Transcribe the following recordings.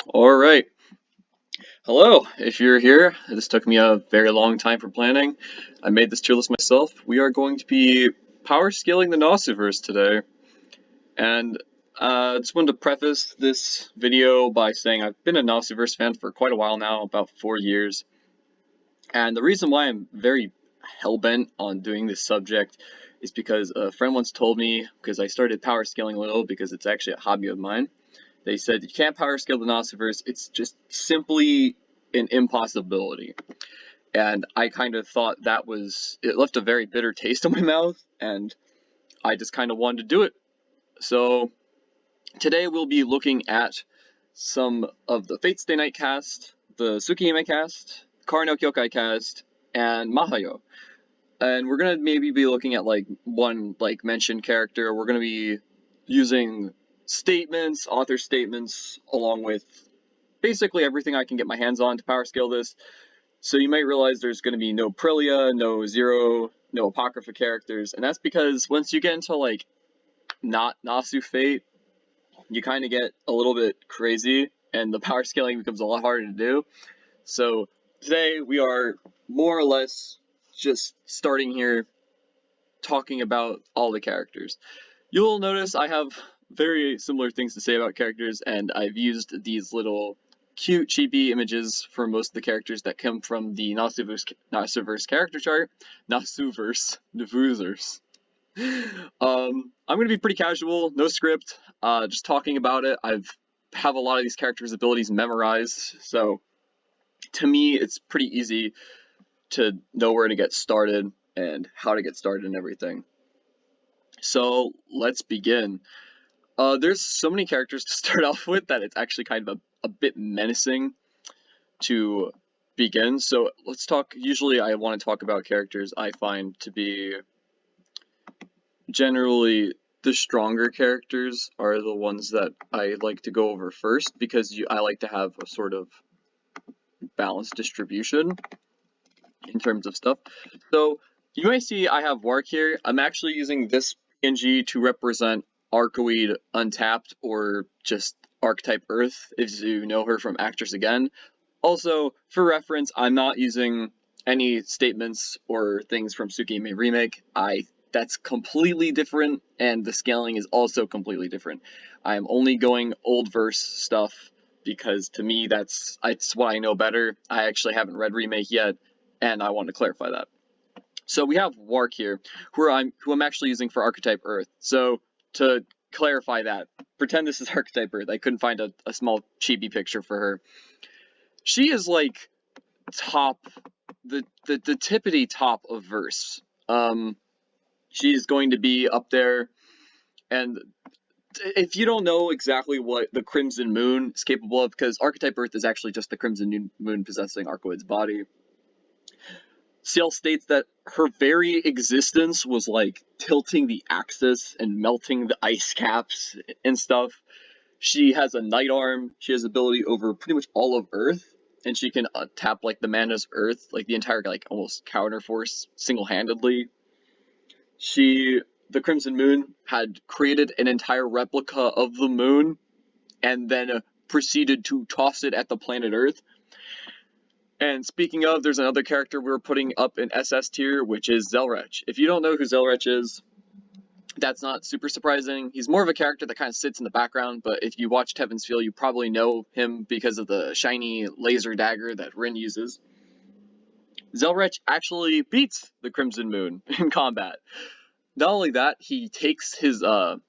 All right. Hello. If you're here, this took me a very long time for planning. I made this tier list myself. We are going to be power scaling the Nasuverse today. And I just wanted to preface this video by saying I've been a Nasuverse fan for quite a while now, about 4 years. And the reason why I'm very hell-bent on doing this subject is because a friend once told me, because I started power scaling a little because it's actually a hobby of mine. They said you can't power scale the Nasuverse. It's just simply an impossibility. And I kind of thought it left a very bitter taste in my mouth, and I just kind of wanted to do it. So today we'll be looking at some of the Fate Stay Night cast, the Tsukihime cast, Kara no Kyokai cast, and Mahayo. And we're gonna maybe be looking at like one mentioned character. We're gonna be using statements, author statements, along with basically everything I can get my hands on to power scale this. So you might realize there's going to be no Prilia, no Zero, no Apocrypha characters, and that's because once you get into like not Nasu Fate, you kind of get a little bit crazy, and the power scaling becomes a lot harder to do. So today we are more or less just starting here talking about all the characters. You'll notice I have very similar things to say about characters, and I've used these little cute chibi images for most of the characters that come from the Nasuverse character chart. Nasuverse. I'm gonna be pretty casual, no script, just talking about it. Have a lot of these characters' abilities memorized, so to me it's pretty easy to know where to get started and how to get started and everything. So let's begin. There's so many characters to start off with that it's actually kind of a bit menacing to begin. So let's talk. Usually, I want to talk about characters I find to be generally the stronger characters are the ones that I like to go over first because I like to have a sort of balanced distribution in terms of stuff. So you may see I have Wark here. I'm actually using this PNG to represent Arcoid Untapped or just Archetype Earth, if you know her from Actress Again. Also, for reference, I'm not using any statements or things from Tsukihime Remake. That's completely different, and the scaling is also completely different. I'm only going old verse stuff because to me that's what I know better. I actually haven't read Remake yet, and I want to clarify that. So we have Wark here, who I'm actually using for Archetype Earth. So to clarify that, pretend this is Archetype Earth. I couldn't find a small chibi picture for her. She is like top, the tippity top of verse. She's going to be up there, and if you don't know exactly what the Crimson Moon is capable of, because Archetype Earth is actually just the Crimson Moon possessing Arcoid's body. Ciel states that her very existence was like tilting the axis and melting the ice caps and stuff. She has a night arm. She has ability over pretty much all of Earth, and she can tap like the mana's Earth, like the entire like almost counter force single-handedly. The Crimson Moon, had created an entire replica of the moon, and then proceeded to toss it at the planet Earth. And speaking of, there's another character we're putting up in SS tier, which is Zelrech. If you don't know who Zelrech is, that's not super surprising. He's more of a character that kind of sits in the background, but if you watched Heaven's Feel, you probably know him because of the shiny laser dagger that Rin uses. Zelrech actually beats the Crimson Moon in combat. Not only that, he takes his weapon,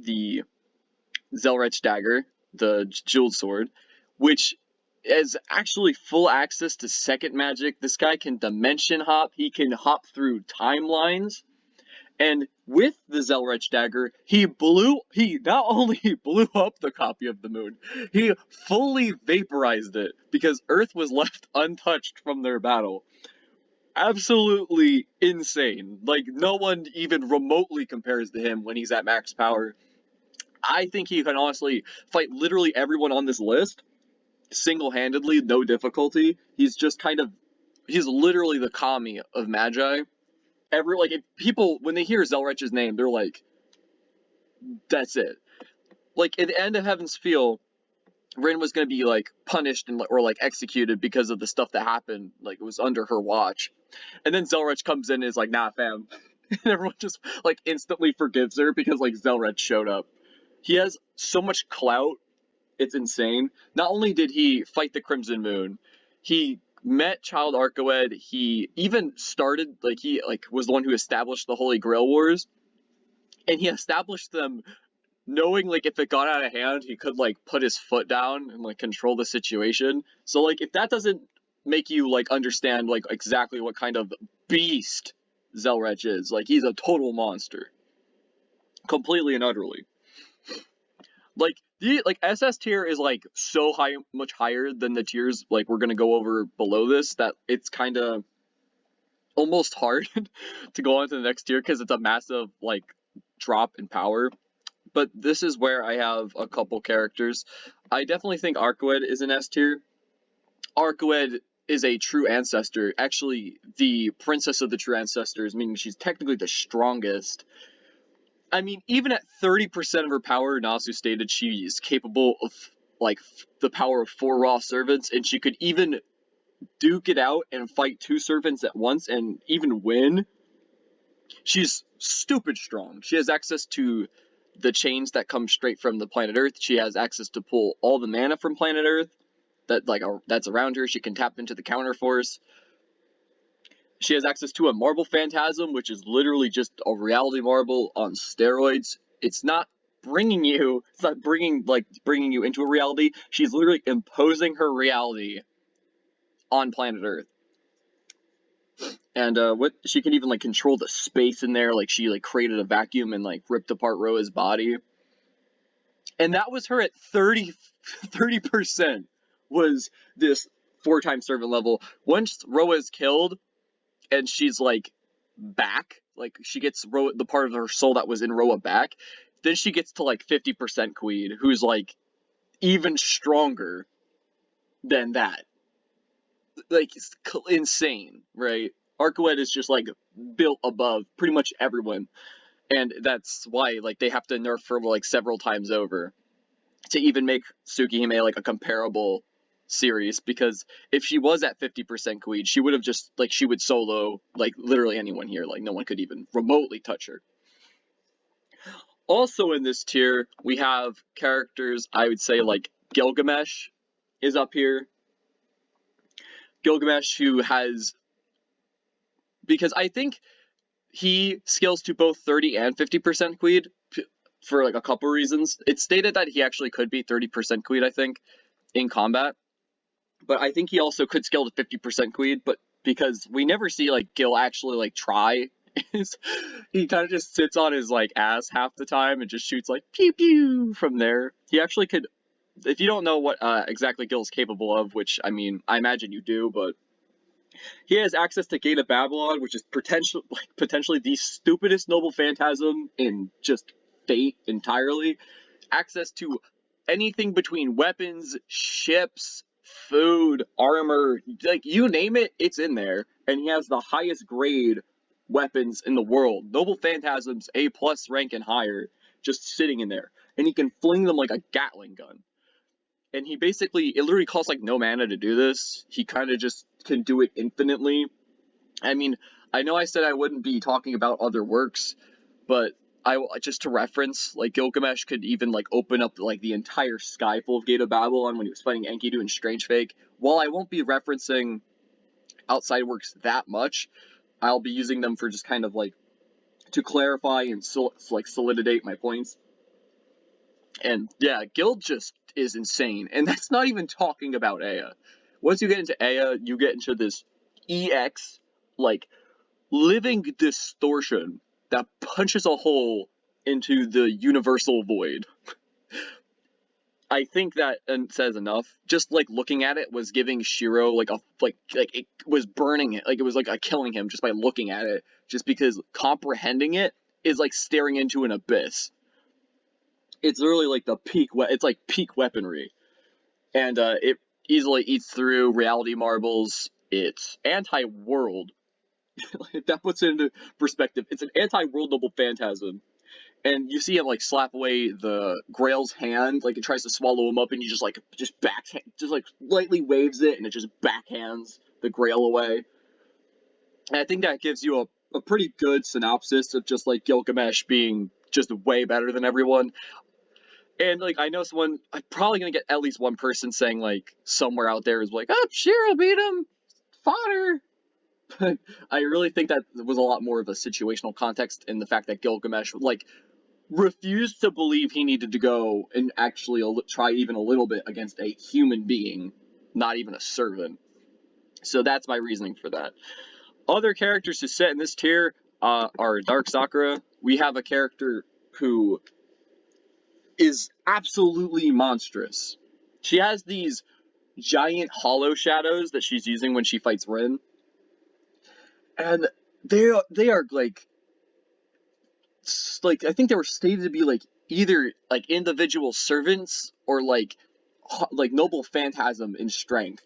the Zelrech dagger, the jeweled sword, which is actually full access to second magic. This guy can dimension hop. He can hop through timelines. And with the Zelrech dagger, he not only blew up the copy of the moon, he fully vaporized it because Earth was left untouched from their battle. Absolutely insane. Like, no one even remotely compares to him when he's at max power. I think he can honestly fight literally everyone on this list single-handedly, no difficulty. He's literally the Kami of Magi. If people, when they hear Zelrech's name, they're like, that's it. like at the end of Heaven's Feel, Rin was gonna be like punished and or like executed because of the stuff that happened. Like it was under her watch, and then Zelrech comes in and is like, "Nah, fam," and everyone just like instantly forgives her because like Zelrech showed up. He has so much clout, it's insane. Not only did he fight the Crimson Moon, he met Child Arcoed. He even started like he like was the one who established the Holy Grail Wars, and he established them knowing like if it got out of hand, he could like put his foot down and like control the situation. So like if that doesn't make you like understand like exactly what kind of beast Zelrech is, like he's a total monster, completely and utterly. Like the like SS tier is like so high, much higher than the tiers like we're gonna go over below this that it's kind of almost hard to go on to the next tier because it's a massive like drop in power. But this is where I have a couple characters. I definitely think Arcoed is an S tier. Arcoed is a true ancestor, actually the princess of the true ancestors, meaning she's technically the strongest. I mean, even at 30% of her power, Nasu stated she is capable of like the power of 4 raw servants, and she could even duke it out and fight 2 servants at once and even win. She's stupid strong. She has access to the chains that come straight from the planet Earth. She has access to pull all the mana from planet Earth that's around her. She can tap into the counter force. She has access to a marble phantasm, which is literally just a reality marble on steroids. It's not bringing you into a reality. She's literally imposing her reality on planet Earth. And what she can even like control the space in there. Like she like created a vacuum and like ripped apart Roa's body. And that was her at 30% was this 4-time servant level. Once Roa is killed and she's like back, like she gets the part of her soul that was in Roa back, then she gets to like 50% Queen, who's like even stronger than that. Like it's insane, right? Arcoed is just like built above pretty much everyone, and that's why like they have to nerf her like several times over to even make Tsukihime like a comparable series, because if she was at 50% Queen, she would have just like she would solo like literally anyone here, like no one could even remotely touch her. Also in this tier, we have characters I would say like Gilgamesh is up here. Gilgamesh, who has, because I think he scales to both 30 and 50% Queen for like a couple reasons. It's stated that he actually could be 30% Queen, I think, in combat. But I think he also could scale to 50% Queen, but because we never see like Gil actually like try, he kind of just sits on his like ass half the time and just shoots like pew pew from there. He actually could, if you don't know what exactly Gil's capable of, which I mean I imagine you do, but he has access to Gate of Babylon, which is potentially the stupidest noble phantasm in just Fate entirely. Access to anything between weapons, ships, food, armor, like you name it, it's in there. And he has the highest grade weapons in the world. Noble Phantasms, A+ rank and higher, just sitting in there. And he can fling them like a Gatling gun. And he basically, it literally costs like no mana to do this. He kind of just can do it infinitely. I mean, I know I said I wouldn't be talking about other works, but I just to reference, like Gilgamesh could even like open up like the entire sky full of Gate of Babylon when he was fighting Enkidu and Strange Fake. While I won't be referencing outside works that much, I'll be using them for just kind of like to clarify and solidate my points. And yeah, Gil just is insane, and that's not even talking about Aya. Once you get into Aya, you get into this EX like living distortion that punches a hole into the universal void. I think that says enough. Just like looking at it was giving Shiro like a like it was burning it, like it was like killing him just by looking at it. Just because comprehending it is like staring into an abyss. It's literally like the peak. It's like peak weaponry, and it easily eats through reality marbles. It's anti-world. If that puts it into perspective, it's an anti-world noble phantasm. and you see him like slap away the Grail's hand, like it tries to swallow him up, and he just lightly waves it, and it just backhands the Grail away. And I think that gives you a pretty good synopsis of just like Gilgamesh being just way better than everyone. And like I know someone, I'm probably gonna get at least one person saying like somewhere out there is like, oh, Shira beat him, fodder. But I really think that was a lot more of a situational context in the fact that Gilgamesh like refused to believe he needed to go and actually try even a little bit against a human being, not even a servant. So that's my reasoning for that. Other characters who sit in this tier are Dark Sakura. We have a character who is absolutely monstrous. She has these giant hollow shadows that she's using when she fights Rin, and they are like I think they were stated to be like either like individual servants or like noble phantasm in strength,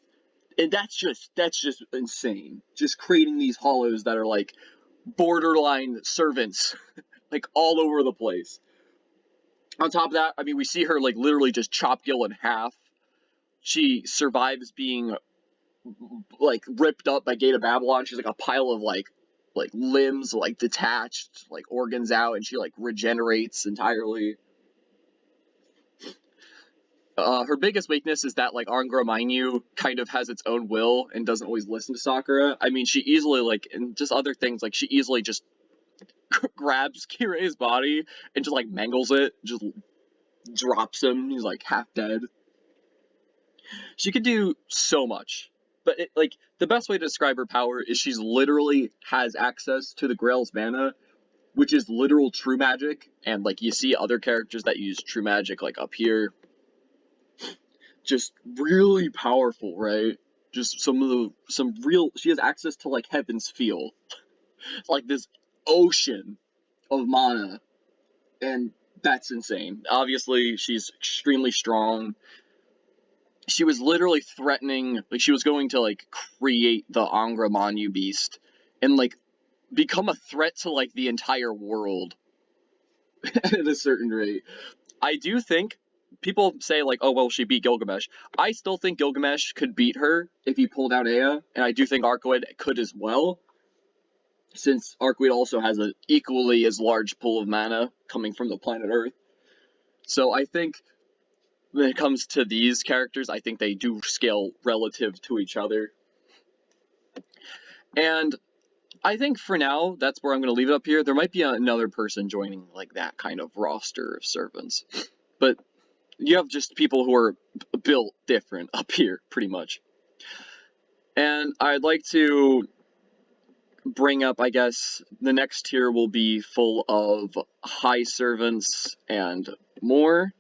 and that's just insane. Just creating these hollows that are like borderline servants, like all over the place. On top of that, I mean, we see her like literally just chop Gil in half. She survives being like ripped up by Gate of Babylon. She's like a pile of like limbs like detached, like organs out, and she like regenerates entirely. Her biggest weakness is that like Angra Mainyu kind of has its own will and doesn't always listen to Sakura. I mean, she easily like, and just other things, like she easily just grabs Kirei's body and just like mangles it, just drops him. He's like half dead. She could do so much, but like the best way to describe her power is she's literally has access to the Grail's mana, which is literal true magic. And like you see other characters that use true magic, like up here, just really powerful, right? Just some real. She has access to like Heaven's Feel, like this ocean of mana, and that's insane. Obviously, she's extremely strong. She was literally threatening, like she was going to like create the Angra Mainyu beast and like become a threat to like the entire world at a certain rate. I do think people say like, oh well, she beat Gilgamesh. I still think Gilgamesh could beat her if he pulled out Ea, and I do think Arcoid could as well, since Arcoid also has an equally as large pool of mana coming from the planet Earth. So I think when it comes to these characters, I think they do scale relative to each other. And I think for now, that's where I'm going to leave it up here. There might be another person joining like that kind of roster of servants. But you have just people who are built different up here, pretty much. And I'd like to bring up, I guess, the next tier will be full of high servants and more.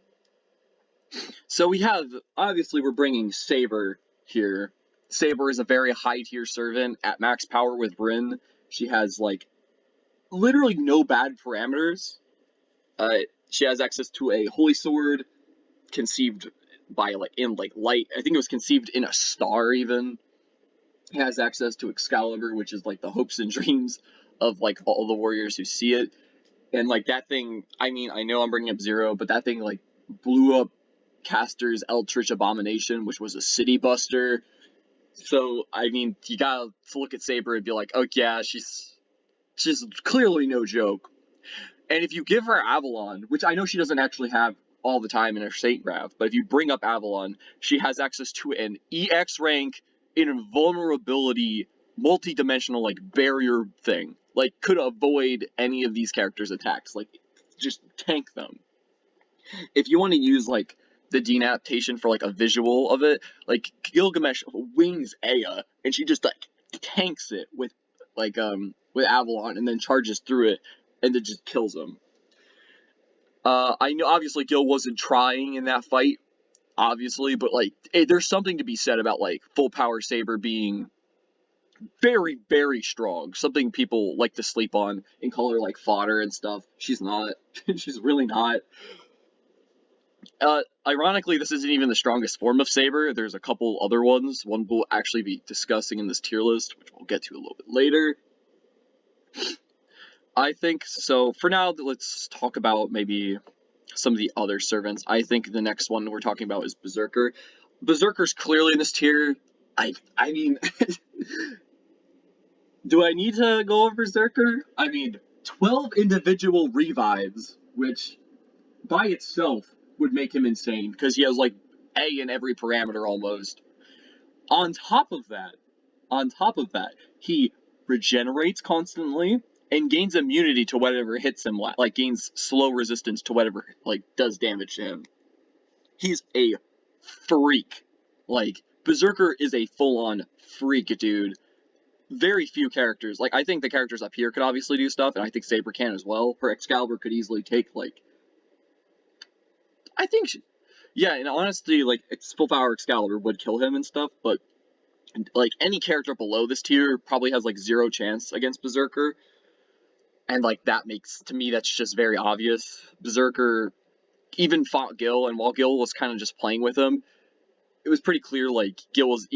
So we have, obviously we're bringing Saber here. Saber is a very high tier servant at max power with Rin. She has like literally no bad parameters. She has access to a holy sword conceived by like in like light. I think it was conceived in a star even. Has access to Excalibur, which is like the hopes and dreams of like all the warriors who see it. And like that thing, I mean, I know I'm bringing up Zero, but that thing like blew up Caster's Eldritch Abomination, which was a city buster. So I mean, you gotta look at Saber and be like, oh yeah, she's clearly no joke. And if you give her Avalon, which I know she doesn't actually have all the time in her Saint Grav, but if you bring up Avalon, she has access to an EX rank invulnerability multi-dimensional like barrier thing. Like could avoid any of these characters' attacks. Like just tank them. If you want to use like the denaptation for like a visual of it, like Gilgamesh wings Ea and she just like tanks it with Avalon and then charges through it and then just kills him. I know obviously Gil wasn't trying in that fight, obviously, but like there's something to be said about like full power Saber being very, very strong. Something people like to sleep on and call her like fodder and stuff. She's not. She's really not. Ironically, this isn't even the strongest form of Saber. There's a couple other ones. One we'll actually be discussing in this tier list, which we'll get to a little bit later. I think so. For now, let's talk about maybe some of the other servants. I think the next one we're talking about is Berserker. Berserker's clearly in this tier. I mean, do I need to go over Berserker? I mean, 12 individual revives, which by itself would make him insane because he has like A in every parameter almost. On top of that, he regenerates constantly and gains immunity to whatever hits him, like gains slow resistance to whatever like does damage to him. He's a freak. Like Berserker is a full-on freak, dude. Very few characters. Like I think the characters up here could obviously do stuff, and I think Saber can as well. Her Excalibur could easily take like. I think, yeah, and honestly, like full power Excalibur would kill him and stuff, but like any character below this tier probably has like 0 chance against Berserker, and like that makes to me that's just very obvious. Berserker even fought Gil, and while Gil was kind of just playing with him, it was pretty clear like Gil was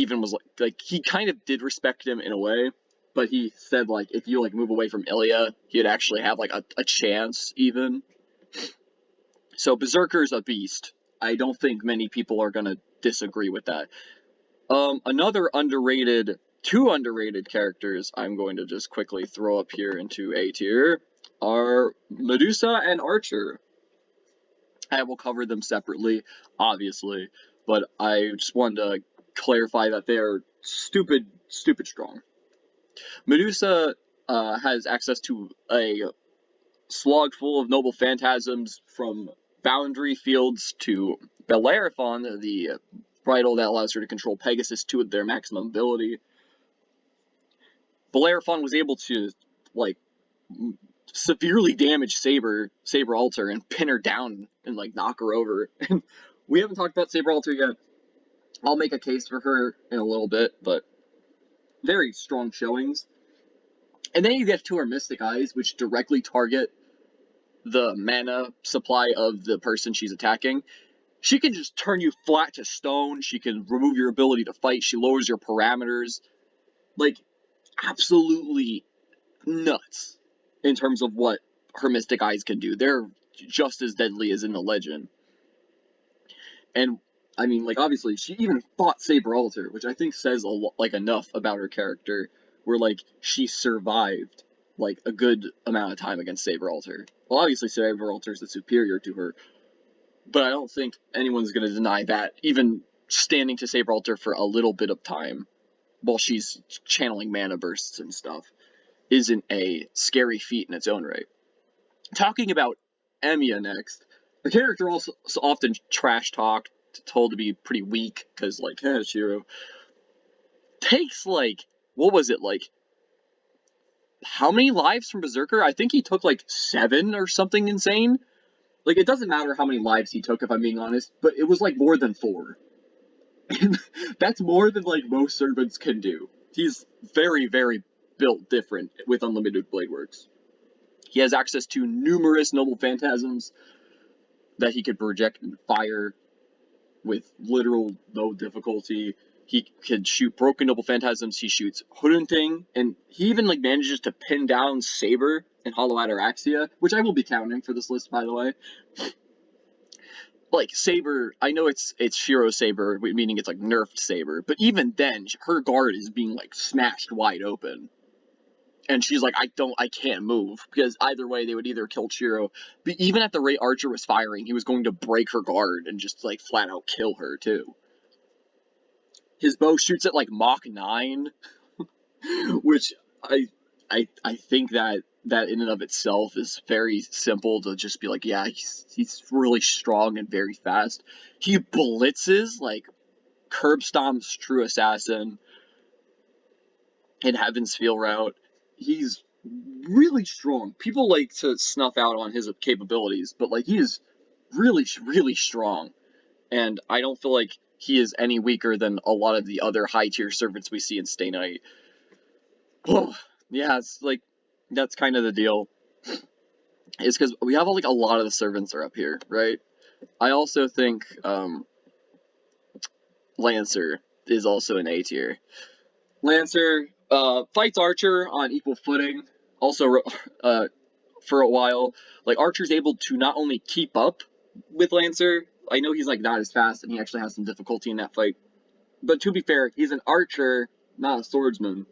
like he kind of did respect him in a way, but he said like if you like move away from Ilya, he'd actually have like a chance even. So Berserker's a beast. I don't think many people are gonna disagree with that. Another underrated, 2 underrated characters I'm going to just quickly throw up here into A tier are Medusa and Archer. I will cover them separately, obviously, but I just wanted to clarify that they're stupid strong. Medusa has access to a slog full of noble phantasms from boundary fields to Bellerophon, the bridle that allows her to control Pegasus to their maximum ability. Bellerophon was able to, like, severely damage Saber Alter and pin her down and, like, knock her over. And we haven't talked about Saber Alter yet. I'll make a case for her in a little bit, but very strong showings. And then you get to her Mystic Eyes, which directly target the mana supply of the person she's attacking. She can just turn you flat to stone. She can remove your ability to fight. She lowers your parameters. Like, absolutely nuts in terms of what her Mystic Eyes can do. They're just as deadly as in the legend. And, I mean, like, obviously, she even fought Saber Alter, which I think says enough about her character, where, like, she survived, like, a good amount of time against Saber Alter. Well, obviously, Saber Alter is the superior to her, but I don't think anyone's going to deny that, even standing to Saber Alter for a little bit of time while she's channeling mana bursts and stuff isn't a scary feat in its own right. Talking about Emiya next, the character also often trash talked, told to be pretty weak, because, like, Shiro takes, like, what was it, like, how many lives from Berserker? I think he took, like, 7 or something insane. Like, it doesn't matter how many lives he took, if I'm being honest, but it was, like, more than 4. And that's more than, like, most servants can do. He's very, very built different with Unlimited Blade Works. He has access to numerous noble phantasms that he could project and fire with literal no difficulty. He can shoot broken noble phantasms. He shoots Hoodunting, and he even like manages to pin down Saber and Hollow Ataraxia, which I will be counting for this list, by the way. Like Saber, I know it's Shiro Saber, meaning it's like nerfed Saber, but even then, her guard is being like smashed wide open. And she's like, I can't move, because either way they would either kill Shiro. But even at the rate Archer was firing, he was going to break her guard and just like flat out kill her too. His bow shoots at like Mach 9, which I think that in and of itself is very simple to just be like, yeah, he's really strong and very fast. He blitzes like curb stomps True Assassin in Heaven's Feel route. He's really strong. People like to snuff out on his capabilities, but like he is really, really strong. And I don't feel like he is any weaker than a lot of the other high tier servants we see in Stay Night. Oh, yeah, it's like that's kind of the deal. It's because we have like a lot of the servants are up here, right? I also think Lancer is also an A tier. Lancer fights Archer on equal footing. Also for a while. Like, Archer's able to not only keep up with Lancer, I know he's like not as fast and he actually has some difficulty in that fight, but to be fair, he's an archer, not a swordsman.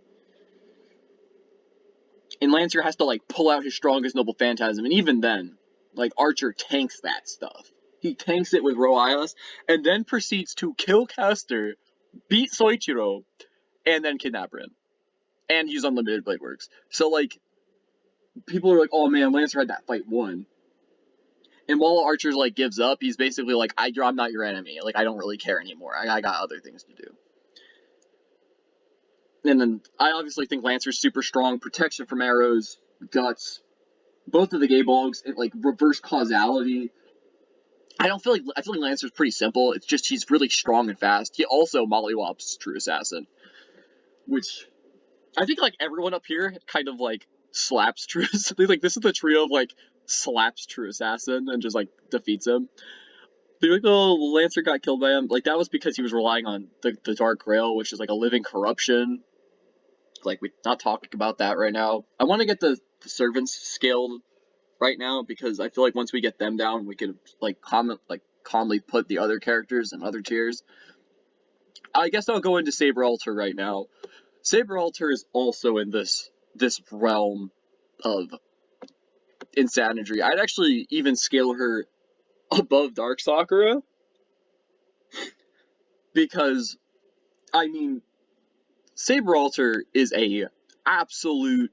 And Lancer has to like pull out his strongest noble phantasm, and even then, like Archer tanks that stuff. He tanks it with Roias, and then proceeds to kill Castor, beat Soichiro, and then kidnap Rin. And use unlimited blade works. So like, people are like, oh man, Lancer had that fight won. And while Archer's like gives up, he's basically like, I'm not your enemy. Like, I don't really care anymore. I got other things to do. And then I obviously think Lancer's super strong, protection from arrows, guts, both of the Gaybogs, like reverse causality. I feel like Lancer's pretty simple. It's just he's really strong and fast. He also mollywops True Assassin, which I think like everyone up here kind of like slaps True. Like this is the trio of like slaps True Assassin and just like defeats him. They're like, oh, Lancer got killed by him. Like that was because he was relying on the Dark Grail, which is like a living corruption. Like we're not talking about that right now. I want to get the servants scaled right now because I feel like once we get them down, we can like calmly put the other characters in other tiers. I guess I'll go into Saber Alter right now. Saber Alter is also in this realm of insanity. I'd actually even scale her above Dark Sakura because I mean Saber Alter is a absolute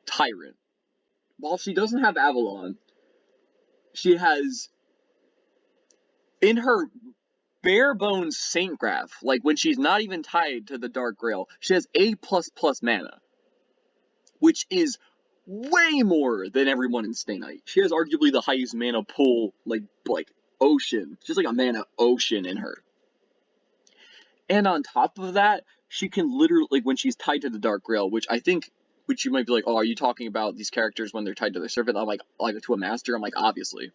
tyrant. While she doesn't have Avalon, she has in her bare bones Saint Graph, like when she's not even tied to the Dark Grail, she has A++ mana, which is way more than everyone in Stay Night. She has arguably the highest mana pool, like ocean, just like a mana ocean in her. And on top of that, she can literally, like when she's tied to the Dark Grail, which you might be like, oh, are you talking about these characters when they're tied to their servant? I'm like to a master. I'm like, obviously.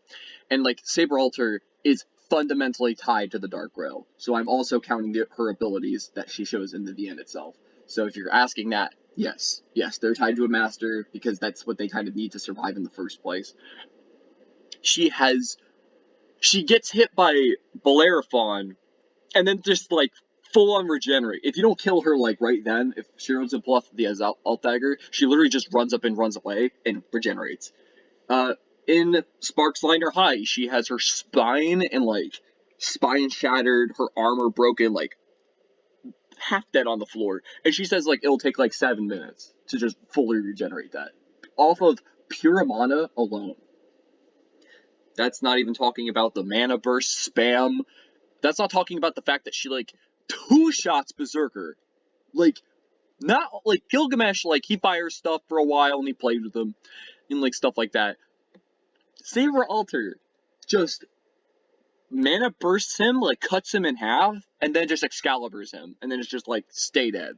And like Saber Alter is fundamentally tied to the Dark Grail. So I'm also counting her abilities that she shows in the VN itself. So if you're asking that, yes, they're tied to a master because that's what they kind of need to survive in the first place. She gets hit by Bellerophon and then just like full on regenerate. If you don't kill her like right then, if she runs a bluff the alt dagger, she literally just runs up and runs away and regenerates. In Sparksliner High, she has her spine and like spine shattered, her armor broken, like half dead on the floor, and she says like it'll take like 7 minutes to just fully regenerate that off of pure mana alone. That's not even talking about the mana burst spam. That's not talking about the fact that she like 2-shots Berserker. Like not like Gilgamesh, like he fires stuff for a while and he plays with them and like stuff like that. Saber Alter just mana bursts him, like cuts him in half, and then just Excaliburs him, and then it's just like stay dead.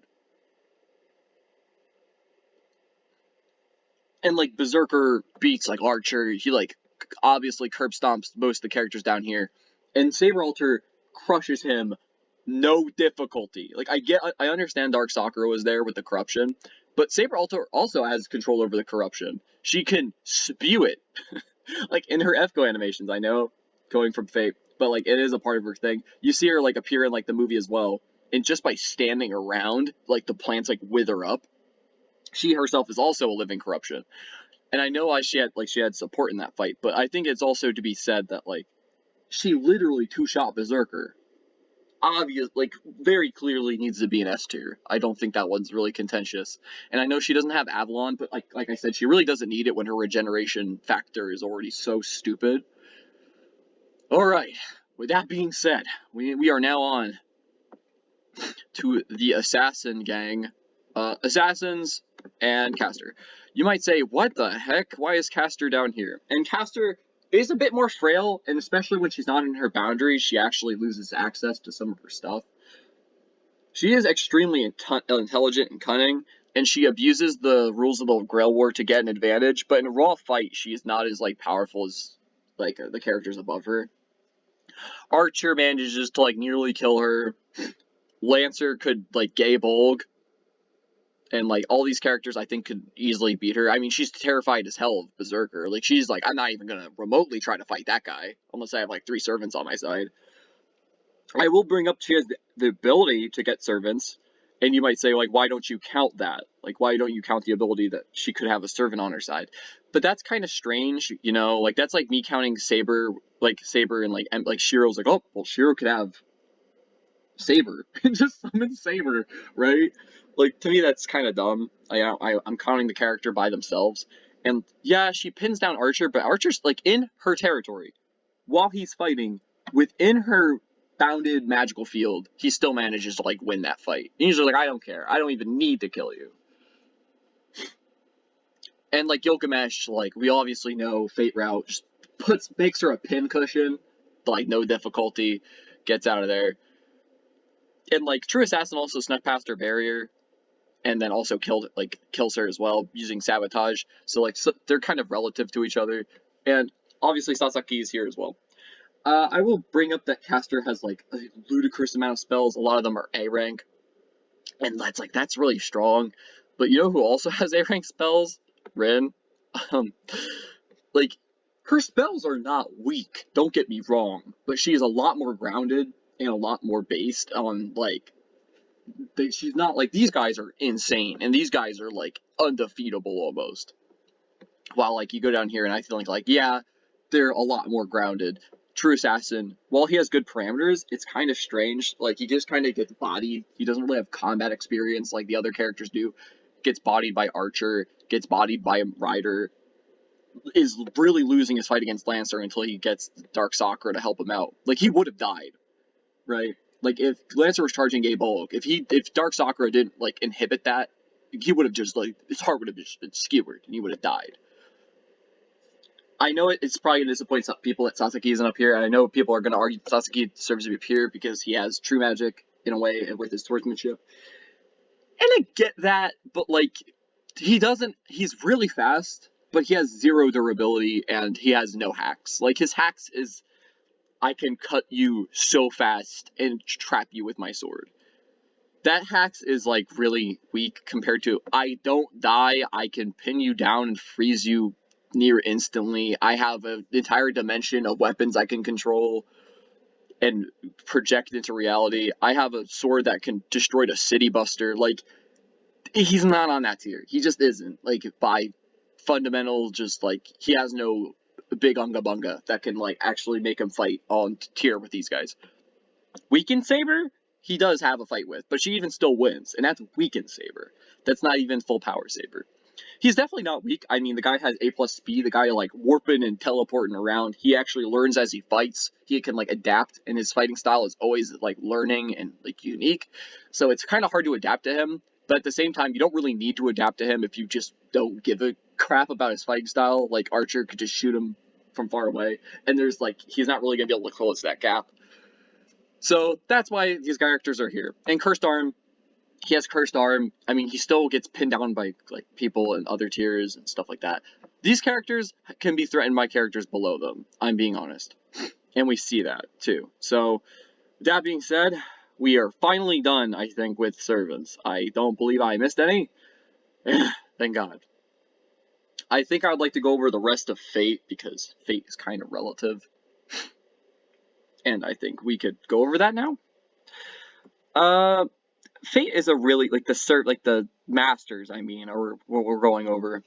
And like Berserker beats like Archer, he like obviously curb stomps most of the characters down here, and Saber Alter crushes him, no difficulty. Like I understand Dark Sakura was there with the corruption, but Saber Alter also has control over the corruption. She can spew it, like in her FGO animations. I know, going from Fate, but like it is a part of her thing. You see her like appear in like the movie as well, and just by standing around, like the plants like wither up. She herself is also a living corruption. And I know she had support in that fight, but I think it's also to be said that like she literally 2-shot Berserker. Obvious, like very clearly needs to be an S tier. I don't think that one's really contentious. And I know she doesn't have Avalon, but like I said, she really doesn't need it when her regeneration factor is already so stupid. Alright, with that being said, we are now on to the Assassin gang. Assassins and Castor. You might say, what the heck? Why is Castor down here? And Castor is a bit more frail, and especially when she's not in her boundaries, she actually loses access to some of her stuff. She is extremely intelligent and cunning, and she abuses the rules of the Grail War to get an advantage, but in a raw fight, she is not as like powerful as like the characters above her. Archer manages to like nearly kill her. Lancer could like Gaybolg And like all these characters I think could easily beat her. I mean, she's terrified as hell of Berserker. Like she's like, I'm not even gonna remotely try to fight that guy unless I have like 3 servants on my side. I will bring up she has the ability to get servants, and you might say like, why don't you count that? Like, why don't you count the ability that she could have a servant on her side? But that's kind of strange, you know. Like that's like me counting Saber, and like Shiro's like, oh well, Shiro could have Saber, just summon Saber, right? Like to me, that's kind of dumb. I'm counting the character by themselves, and yeah, she pins down Archer, but Archer's like in her territory while he's fighting within her bounded magical field. He still manages to like win that fight. And he's like, I don't care. I don't even need to kill you. And like Gilgamesh, like we obviously know Fate Route just makes her a pin cushion, like no difficulty, gets out of there. And like True Assassin also snuck past her barrier, and then also kills her as well using sabotage. So like they're kind of relative to each other. And obviously Sasaki is here as well. I will bring up that Caster has like a ludicrous amount of spells. A lot of them are A rank, and that's really strong. But you know who also has A rank spells? Rin. Um, like her spells are not weak. Don't get me wrong, but she is a lot more grounded and a lot more based on like. She's not like these guys are insane, and these guys are like undefeatable almost. While like you go down here and I feel like yeah, they're a lot more grounded. True Assassin, while he has good parameters, it's kind of strange. Like he just kind of gets bodied. He doesn't really have combat experience like the other characters do. Gets bodied by Archer, gets bodied by Ryder, is really losing his fight against Lancer until he gets Dark Sakura to help him out. Like he would have died, right? Like if Lancer was charging Gay Bulk, if Dark Sakura didn't like inhibit that, he would have just like his heart would have just been skewered and he would have died. I know it's probably going to disappoint some people that Sasaki isn't up here, and I know people are going to argue that Sasaki deserves to be up here because he has true magic in a way and with his swordsmanship. And I get that, but like he's really fast, but he has 0 durability and he has no hacks. Like his hacks is I can cut you so fast and trap you with my sword. That hacks is like really weak compared to I don't die, I can pin you down and freeze you near instantly. I have an entire dimension of weapons I can control and project into reality. I have a sword that can destroy a city buster. Like he's not on that tier. He just isn't. Like by fundamental, just like he has no big unga bunga that can like actually make him fight on tier with these guys. Weakened Saber, he does have a fight with, but she even still wins, and that's weakened Saber. That's not even full power Saber. He's definitely not weak. I mean, the guy has A+ speed. The guy like warping and teleporting around. He actually learns as he fights. He can like adapt, and his fighting style is always like learning and like unique. So it's kind of hard to adapt to him. But at the same time, you don't really need to adapt to him if you just don't give a crap about his fighting style. Like Archer could just shoot him from far away, and there's like he's not really gonna be able to close that gap. So that's why these characters are here. And Cursed Arm, he has Cursed Arm. I mean, he still gets pinned down by like people and other tiers and stuff like that. These characters can be threatened by characters below them. I'm being honest, and we see that too. So that being said, we are finally done. I think with servants. I don't believe I missed any. Thank God. I think I would like to go over the rest of Fate because Fate is kind of relative. And I think we could go over that now. Fate is a really like the masters. I mean, or what we're going over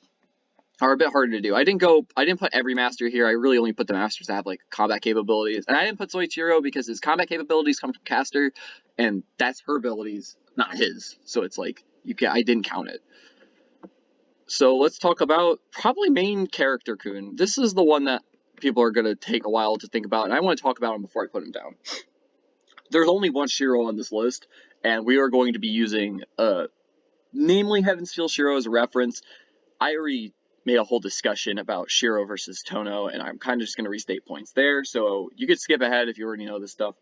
are a bit harder to do. I didn't put every master here. I really only put the masters that have like combat capabilities, and I didn't put Soichiro because his combat capabilities come from Caster, and that's her abilities, not his. So it's like I didn't count it. So let's talk about probably main character Kun. This is the one that people are gonna take a while to think about, and I want to talk about him before I put him down. There's only one Shiro on this list, and we are going to be using, namely Heaven's Feel Shiro as a reference. I already made a whole discussion about Shiro versus Tono, and I'm kind of just going to restate points there, so you could skip ahead if you already know this stuff.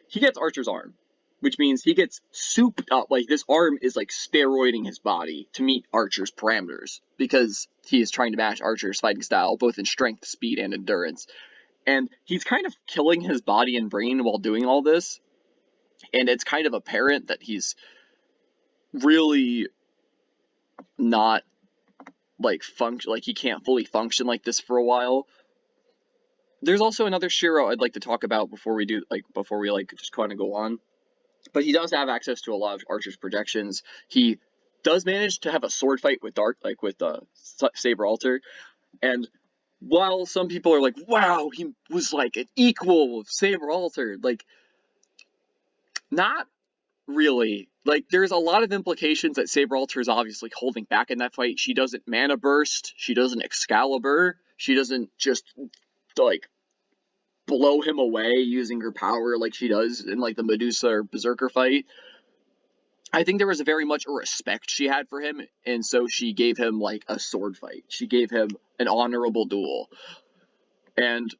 He gets Archer's arm, which means he gets souped up. Like, this arm is, like, steroiding his body to meet Archer's parameters, because he is trying to match Archer's fighting style, both in strength, speed, and endurance. And he's kind of killing his body and brain while doing all this. And it's kind of apparent that he's really not like function, like he can't fully function like this for a while. There's also another Shiro I'd like to talk about before we just kind of go on. But he does have access to a lot of Archer's projections. He does manage to have a sword fight with Saber Alter, and while some people are like, "Wow, he was like an equal with Saber Alter," like, not really. Like, there's a lot of implications that Saber Alter is obviously holding back in that fight. She doesn't Mana Burst. She doesn't Excalibur. She doesn't just like blow him away using her power like she does in like the Medusa or Berserker fight. I think there was very much a respect she had for him, and so she gave him like a sword fight. She gave him an honorable duel. And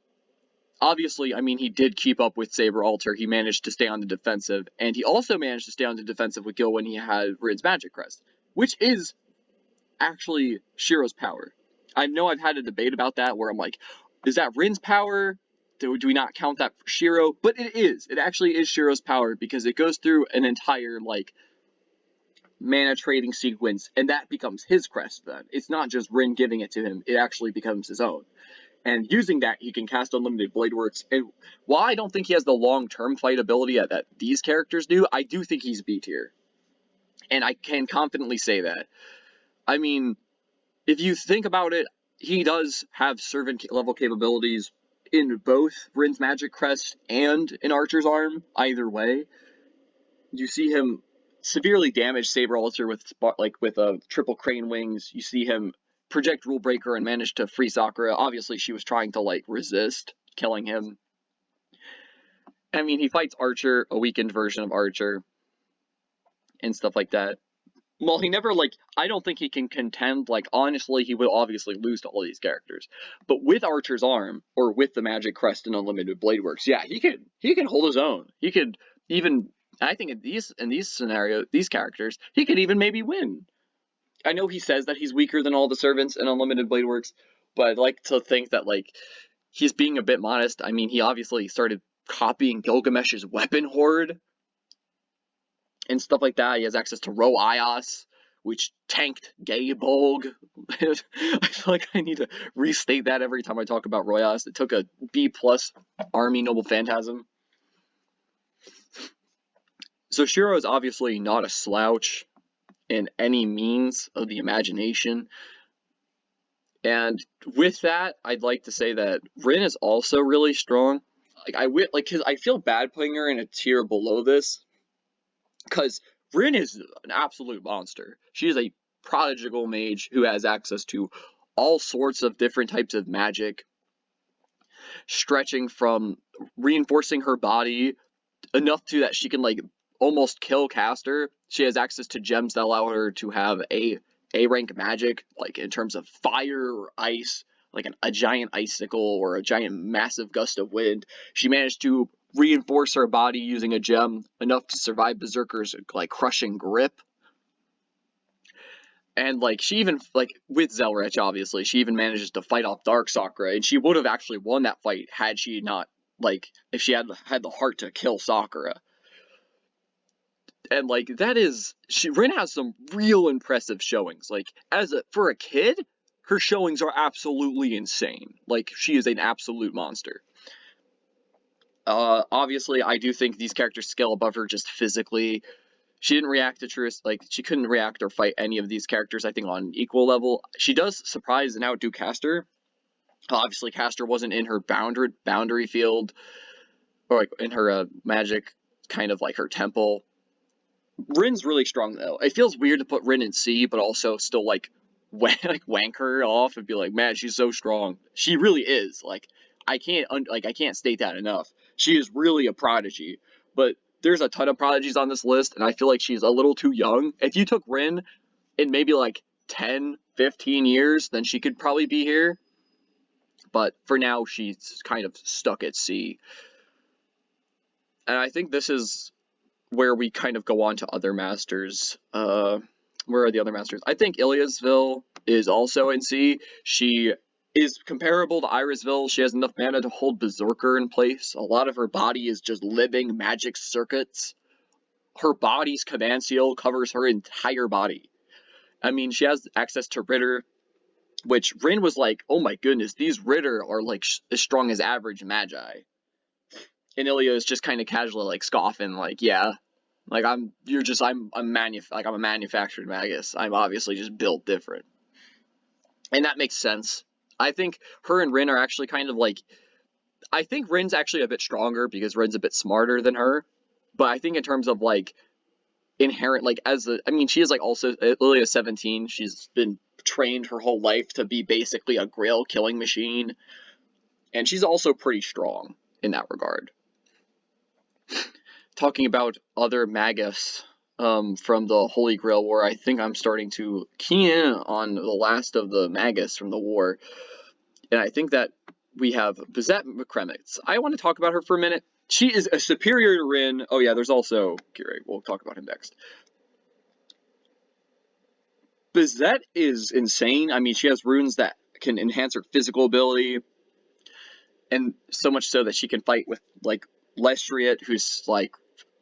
obviously, I mean, he did keep up with Saber Alter. He managed to stay on the defensive, and he also managed to stay on the defensive with Gil when he had Rin's Magic Crest, which is actually Shiro's power. I know I've had a debate about that where I'm like, is that Rin's power? Do we not count that for Shiro? But it is. It actually is Shiro's power because it goes through an entire like mana trading sequence, and that becomes his crest then. It's not just Rin giving it to him, it actually becomes his own. And using that, he can cast Unlimited Blade Works. And while I don't think he has the long-term fight ability that these characters do, I do think he's B tier. And I can confidently say that. I mean, if you think about it, he does have servant level capabilities in both Rin's Magic Crest and in Archer's Arm, either way. You see him severely damage Saber Alter with triple crane wings. You see him project Rule Breaker and manage to free Sakura. Obviously, she was trying to like resist killing him. I mean, he fights Archer, a weakened version of Archer, and stuff like that. Well, he never I don't think he can contend. Like, honestly, he would obviously lose to all these characters. But with Archer's Arm or with the Magic Crest and Unlimited Blade Works, yeah, he can hold his own. He could even, I think in these scenarios, these characters, he could even maybe win. I know he says that he's weaker than all the servants in Unlimited Blade Works, but I'd like to think that he's being a bit modest. I mean, he obviously started copying Gilgamesh's weapon horde and stuff like that. He has access to Ro Ios, which tanked Gaybolg. I feel like I need to restate that every time I talk about Royas. It took a B+ army Noble Phantasm. So Shiro is obviously not a slouch in any means of the imagination. And with that, I'd like to say that Rin is also really strong. Cause I feel bad putting her in a tier below this, because Rin is an absolute monster. She is a prodigal mage who has access to all sorts of different types of magic, stretching from reinforcing her body enough to that she can almost kill caster. She has access to gems that allow her to have a rank magic, like in terms of fire or ice, like a giant icicle or a giant massive gust of wind. She managed to reinforce her body using a gem enough to survive Berserker's crushing grip. And she even with Zelrich, obviously, she even manages to fight off Dark Sakura, and she would have actually won that fight had she not if she had the heart to kill Sakura. And Rin has some real impressive showings. For a kid, her showings are absolutely insane. She is an absolute monster. Obviously, I do think these characters scale above her just physically. She didn't react to Truist, she couldn't react or fight any of these characters, I think, on an equal level. She does surprise and outdo Caster. Obviously, Caster wasn't in her boundary field, or in her magic, kind of her temple. Rin's really strong, though. It feels weird to put Rin in C, but also still wank her off and be like, man, she's so strong. She really is. I can't state that enough. She is really a prodigy. But there's a ton of prodigies on this list, and I feel like she's a little too young. If you took Rin in maybe 10, 15 years, then she could probably be here. But for now, she's kind of stuck at C. And I think this is where we kind of go on to other masters. Where are the other masters? I think Iliasville is also in C. She is comparable to Irisville. She has enough mana to hold Berserker in place. A lot of her body is just living magic circuits. Her body's command seal covers her entire body. I mean, she has access to Ritter, which Rin was like, oh my goodness, these Ritter are like as strong as average Magi. And Ilya is just kind of casually like scoffing, like, yeah, like I'm a manufactured Magus. I'm obviously just built different. And that makes sense. I think her and Rin are actually kind of like, I think Rin's actually a bit stronger because Rin's a bit smarter than her. But I think in terms of like inherent, like she is like also Ilya's 17. She's been trained her whole life to be basically a Grail killing machine. And she's also pretty strong in that regard. Talking about other Magus from the Holy Grail War, I think I'm starting to key in on the last of the Magus from the war. And I think that we have Bizet McCremitz. I want to talk about her for a minute. She is a superior to Rin. Oh yeah, there's also Kire. We'll talk about him next. Bizet is insane. I mean, she has runes that can enhance her physical ability, and so much so that she can fight with like Lestriot, who's like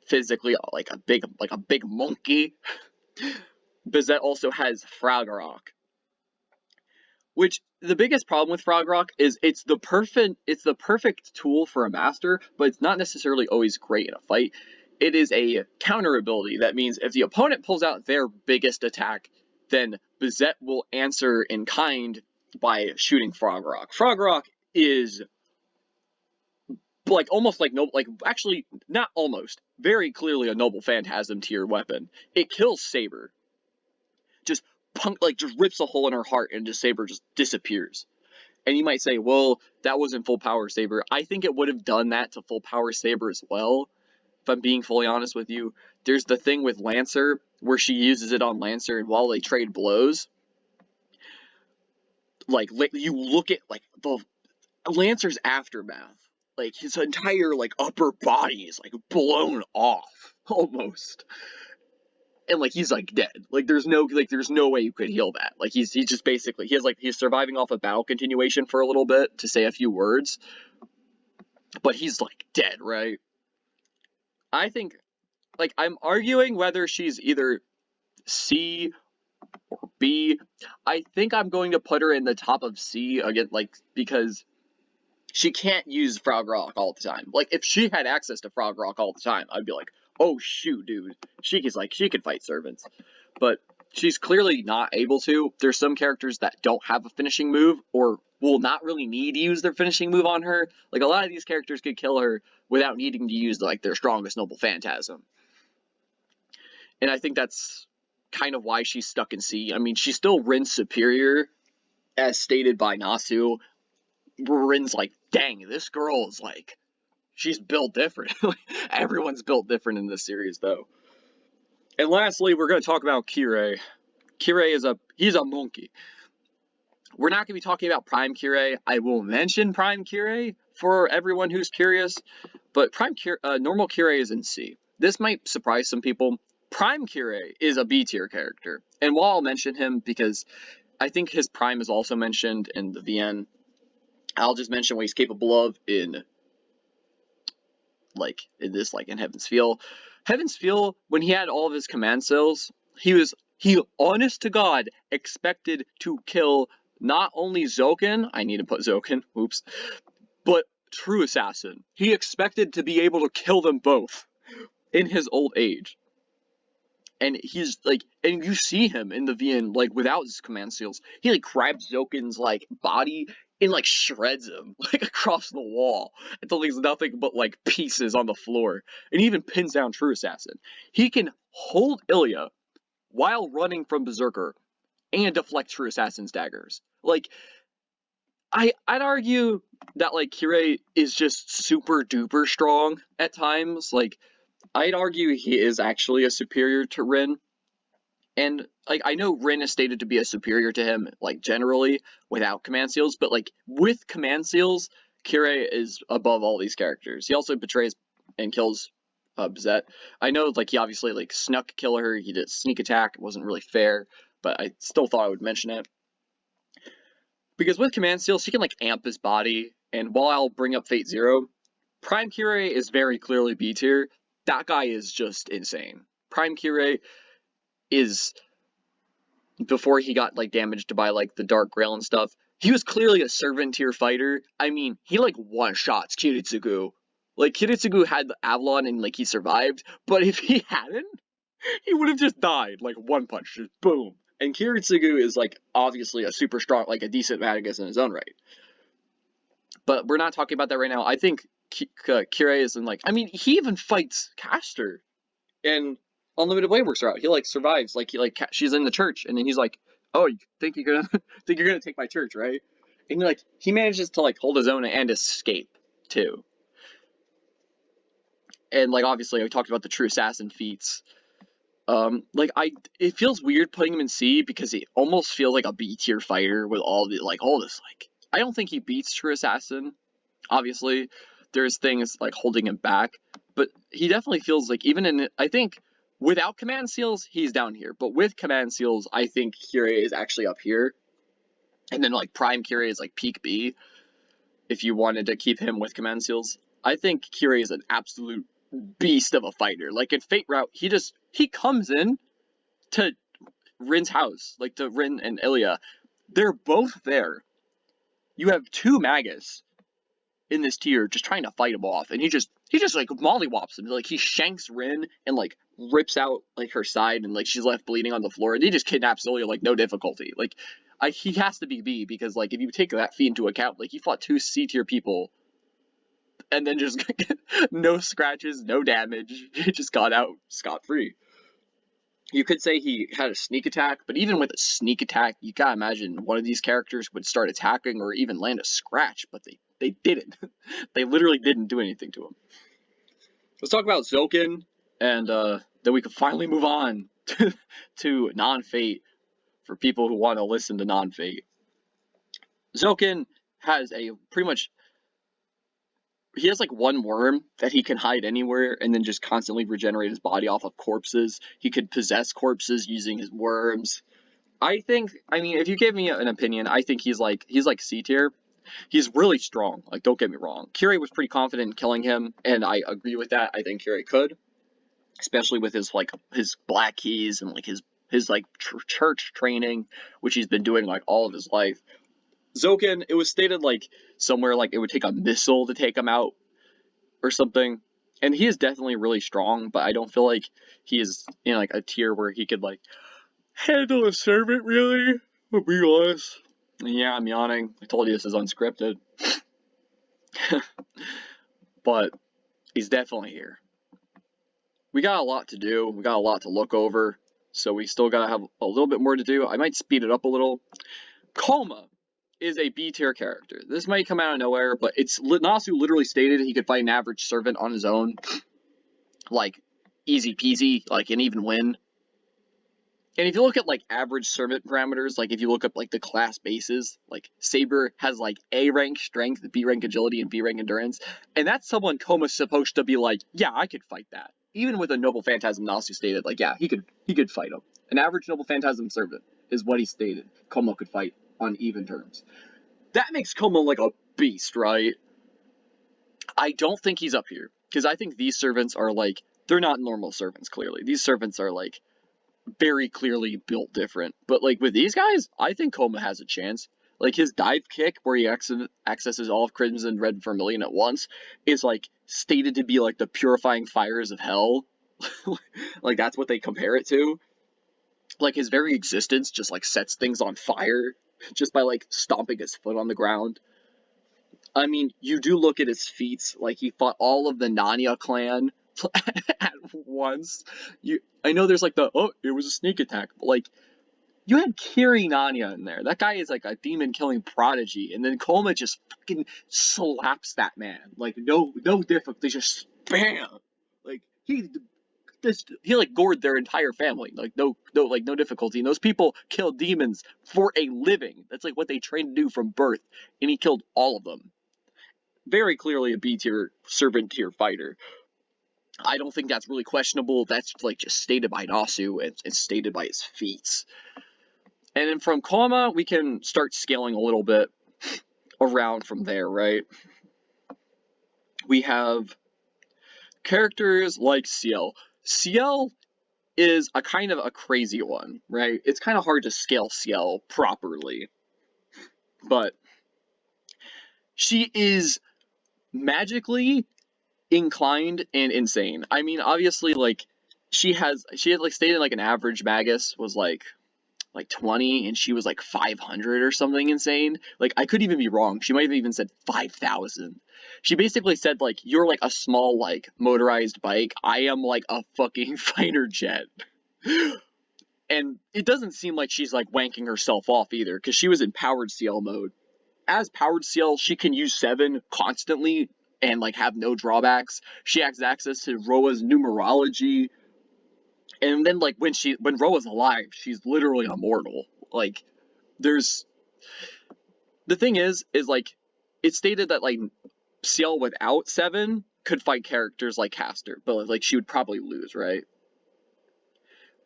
physically like a big monkey. Bizet also has Fragrok, which the biggest problem with Fragrok is it's the perfect tool for a master, but it's not necessarily always great in a fight. It is a counter ability. That means if the opponent pulls out their biggest attack, then Bizet will answer in kind by shooting Fragrok. Fragrok is like almost like noble, like actually not almost, very clearly a Noble Phantasm tier weapon. It kills Saber. Just rips a hole in her heart and just Saber just disappears. And you might say, well, that wasn't full power Saber. I think it would have done that to full power Saber as well. If I'm being fully honest with you, there's the thing with Lancer where she uses it on Lancer, and while they trade blows, like you look at like the Lancer's aftermath, like his entire like upper body is like blown off almost. And like he's like dead. Like there's no way you could heal that. Like he's just basically he's surviving off a battle continuation for a little bit to say a few words, but he's like dead, right? I think like I'm arguing whether she's either C or B. I think I'm going to put her in the top of C again, like because she can't use Fragrok all the time. Like if she had access to Fragrok all the time, I'd be like, oh shoot, dude, she can fight servants, but she's clearly not able to. There's some characters that don't have a finishing move or will not really need to use their finishing move on her. Like a lot of these characters could kill her without needing to use like their strongest Noble Phantasm, and I think that's kind of why she's stuck in C. I mean, she's still Rin's superior, as stated by Nasu. Rin's like, dang, this girl is like, she's built different. Everyone's built different in this series, though. And lastly, we're going to talk about Kire. Kire he's a monkey. We're not going to be talking about Prime Kire. I will mention Prime Kire for everyone who's curious, but normal Kire is in C. This might surprise some people. Prime Kire is a B tier character, and while I'll mention him because I think his Prime is also mentioned in the VN, I'll just mention what he's capable of in Heaven's Feel. Heaven's Feel, when he had all of his command cells, he honest to God expected to kill not only Zoken, I need to put Zoken, oops, but True Assassin. He expected to be able to kill them both in his old age. And he's like, and you see him in the VN, like without his command seals, he like grabs Zoken's like body and like shreds him like across the wall until there's nothing but like pieces on the floor, and he even pins down True Assassin. He can hold Ilya while running from Berserker and deflect True Assassin's daggers. Like I'd argue that like Kire is just super duper strong at times. Like I'd argue he is actually a superior to Rin. And like I know Rin is stated to be a superior to him, like generally without command seals, but like with command seals, Kire is above all these characters. He also betrays and kills Bizet. I know like he obviously like snuck kill her. He did sneak attack. It wasn't really fair, but I still thought I would mention it because with command seals, he can like amp his body. And while I'll bring up Fate Zero, Prime Kire is very clearly B tier. That guy is just insane. Prime Kire is before he got like damaged by like the Dark Grail and stuff, he was clearly a servant tier fighter. I mean, he like one shots Kiritsugu. Like Kiritsugu had the Avalon and like he survived, but if he hadn't, he would have just died like one punch, just boom. And Kiritsugu is like obviously a super strong, like a decent Madagas in his own right. But we're not talking about that right now. I think Kirei is in like, I mean, he even fights Caster and Unlimited Blade Works route. He like survives. Like he like she's in the church, and then he's like, "Oh, you think you're gonna think you're gonna take my church, right?" And like he manages to like hold his own and escape too. And like obviously, we talked about the true assassin feats. Like it feels weird putting him in C because he almost feels like a B tier fighter with all the like all this like. I don't think he beats true assassin. Obviously, there's things like holding him back, but he definitely feels like even in I think without command seals he's down here, but with command seals I think Kyrie is actually up here, and then like prime Kyrie is like peak B. If you wanted to keep him with command seals, I think Kyrie is an absolute beast of a fighter. Like in Fate Route, he comes in to Rin's house, like to Rin and Ilya. They're both there. You have two Magus in this tier just trying to fight him off, and he just like mollywops him. Like he shanks Rin and like rips out like her side, and like she's left bleeding on the floor, and he just kidnaps Ilya like no difficulty. Like he has to be B because like if you take that feat into account, like he fought two C tier people and then just no scratches, no damage. He just got out scot free. You could say he had a sneak attack, but even with a sneak attack, you gotta imagine one of these characters would start attacking or even land a scratch, but they didn't. They literally didn't do anything to him. Let's talk about Zoken, and then we can finally move on to non-Fate for people who want to listen to non-Fate. Zoken has a pretty much he has like one worm that he can hide anywhere and then just constantly regenerate his body off of corpses. He could possess corpses using his worms. I mean, if you gave me an opinion, I think he's like C tier. He's really strong. Like, don't get me wrong. Kyrie was pretty confident in killing him, and I agree with that. I think Kyrie could, especially with his like his black keys and like his like church training, which he's been doing like all of his life. Zoken, it was stated like somewhere like it would take a missile to take him out or something. And he is definitely really strong, but I don't feel like he is in like a tier where he could like handle a servant really. To be honest. Yeah, I'm yawning. I told you this is unscripted. But he's definitely here. We got a lot to do. We got a lot to look over. So we still gotta have a little bit more to do. I might speed it up a little. Koma is a B tier character. This might come out of nowhere, but it's Nasu literally stated he could fight an average servant on his own. Like, easy peasy, like an even win. And if you look at like average servant parameters, like if you look up like the class bases, like Saber has like A rank strength, B rank agility, and B rank endurance, and that's someone Koma's supposed to be like, yeah, I could fight that. Even with a noble phantasm, Nasu stated like, yeah, he could fight him. An average noble phantasm servant is what he stated Koma could fight on even terms. That makes Koma like a beast, right? I don't think he's up here because I think these servants are like they're not normal servants. Clearly, these servants are like very clearly built different. But like with these guys, I think Koma has a chance. Like his dive kick, where he accesses all of Crimson, Red, and Vermilion at once, is like stated to be like the purifying fires of hell. Like that's what they compare it to. Like his very existence just like sets things on fire just by like stomping his foot on the ground. I mean, you do look at his feats. Like he fought all of the Nanya clan at once. I know there's like it was a sneak attack, but like you had Kiri Nanya in there. That guy is like a demon killing prodigy, and then Koma just fucking slaps that man. Like no difficulty, just bam. Like he like gored their entire family. Like no difficulty. And those people kill demons for a living. That's like what they trained to do from birth, and he killed all of them. Very clearly a B tier servant tier fighter. I don't think that's really questionable. That's like just stated by Nasu and stated by his feats. And then from Koma, we can start scaling a little bit around from there, right? We have characters like CL. CL is a kind of a crazy one, right? It's kind of hard to scale Ciel properly, but she is magically inclined and insane. I mean, obviously, like she had like stated like an average Magus was like 20 and she was like 500 or something insane. Like I could even be wrong. She might have even said 5,000. She basically said like you're like a small like motorized bike. I am like a fucking fighter jet. And it doesn't seem like she's like wanking herself off either because she was in powered CL mode. As powered CL, she can use 7 constantly and like have no drawbacks. She has access to Roa's numerology. And then like when Roa's alive, she's literally immortal. Like there's the thing is like it stated that like CL without 7 could fight characters like Caster, but like she would probably lose, right?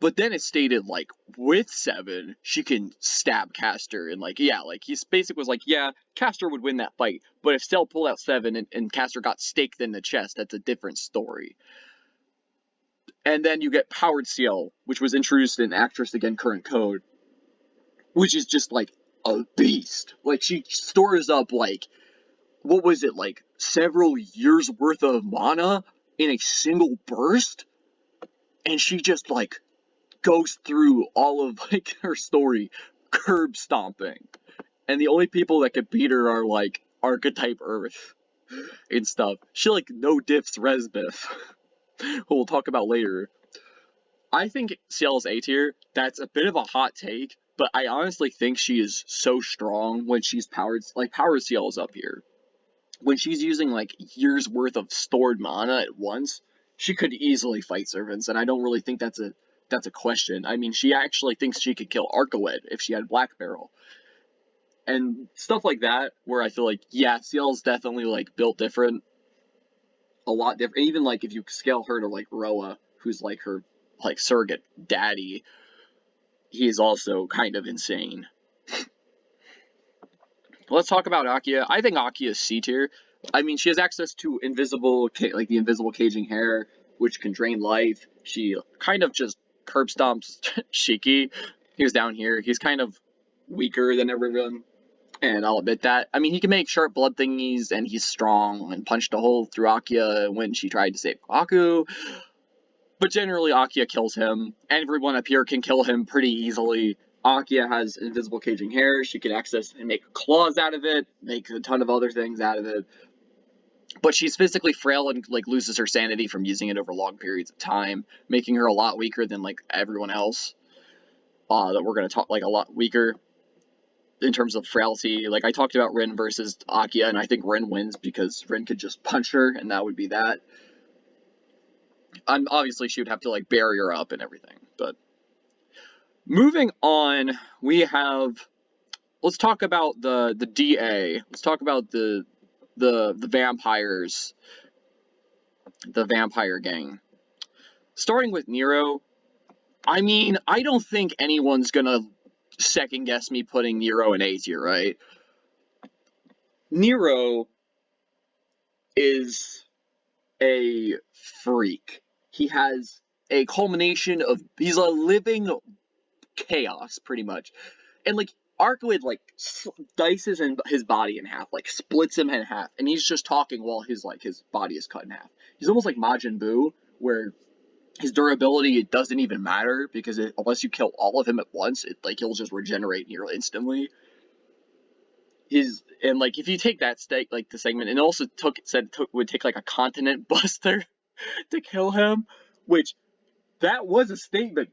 But then it stated like with 7, she can stab Caster and like yeah, like he's basically was like yeah, Caster would win that fight, but if CL pulled out 7 and Caster got staked in the chest, that's a different story. And then you get powered CL, which was introduced in Actress Again Current Code, which is just like a beast. Like she stores up like what was it like several years worth of mana in a single burst, and she just like goes through all of like her story curb stomping, and the only people that could beat her are like Archetype Earth and stuff. She like no diffs Resbeth, who we'll talk about later. I think CL is A tier. That's a bit of a hot take, but I honestly think she is so strong when she's powered. Like powered CL is up here. When she's using like years worth of stored mana at once, she could easily fight servants, and I don't really think that's a question. I mean, she actually thinks she could kill Arcoed if she had Black Barrel. And stuff like that, where I feel like, yeah, CL is definitely like built different. A lot different. Even like if you scale her to like Roa, who's like her like surrogate daddy, he's also kind of insane. Let's talk about Akia. I think Akia is C tier. I mean, she has access to like the invisible caging hair, which can drain life. She kind of just curb stomps Shiki. He's down here. He's kind of weaker than everyone, and I'll admit that. I mean, he can make sharp blood thingies, and he's strong, and punched a hole through Akia when she tried to save Aku. But generally, Akia kills him. Everyone up here can kill him pretty easily. Akia has invisible caging hair. She can access and make claws out of it, make a ton of other things out of it. But she's physically frail and like loses her sanity from using it over long periods of time, making her a lot weaker than like everyone else. That we're gonna talk like a lot weaker in terms of frailty. Like I talked about Rin versus Akia, and I think Rin wins because Rin could just punch her, and that would be that. Obviously, she would have to like bury her up and everything. But moving on, we have. Let's talk about the DA. Let's talk about the vampires, the vampire gang. Starting with Nero. I mean, I don't think anyone's gonna second guess me putting Nero in A tier, right? Nero is a freak. He has a culmination of he's a living chaos pretty much, and like Arcoid like dices his body in half, like splits him in half, and he's just talking while his body is cut in half. He's almost like Majin Buu, where his durability it doesn't even matter because unless you kill all of him at once, he'll just regenerate nearly instantly. And like if you take that the segment, and it also would take like a continent buster to kill him, which that was a statement.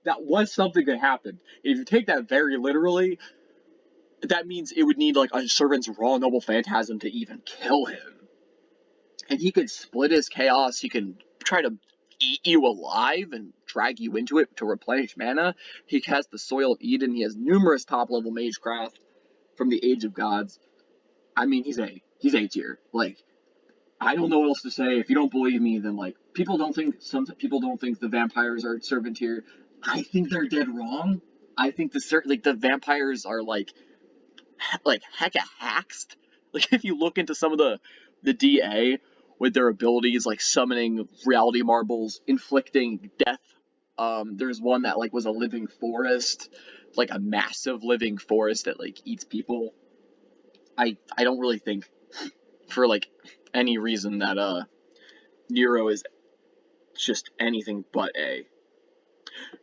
That was something that happened. If you take that very literally, that means it would need like a servant's raw noble phantasm to even kill him. And he could split his chaos. He can try to eat you alive and drag you into it to replenish mana. He has the Soil of Eden. He has numerous top level magecraft from the Age of Gods. I mean, he's A tier. Like, I don't know what else to say. If you don't believe me, then like some people don't think the vampires are servant tier. I think they're dead wrong. I think the vampires are like hecka haxed. Like if you look into some of the DA with their abilities like summoning reality marbles, inflicting death There's one that like was a living forest, like a massive living forest that like eats people. I don't really think for like any reason that Nero is just anything but A.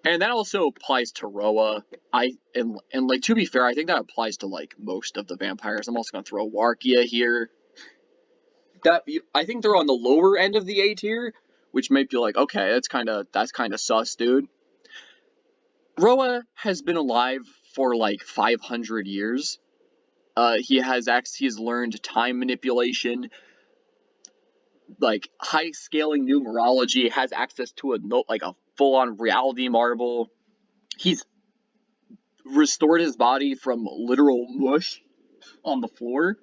And that also applies to Roa. And like to be fair, I think that applies to like most of the vampires. I'm also gonna throw Warkia here. I think they're on the lower end of the A tier, which might be like, okay, that's kind of sus, dude. Roa has been alive for like 500 years. He's learned time manipulation, like high scaling numerology, has access to a full on reality marble. He's restored his body from literal mush on the floor.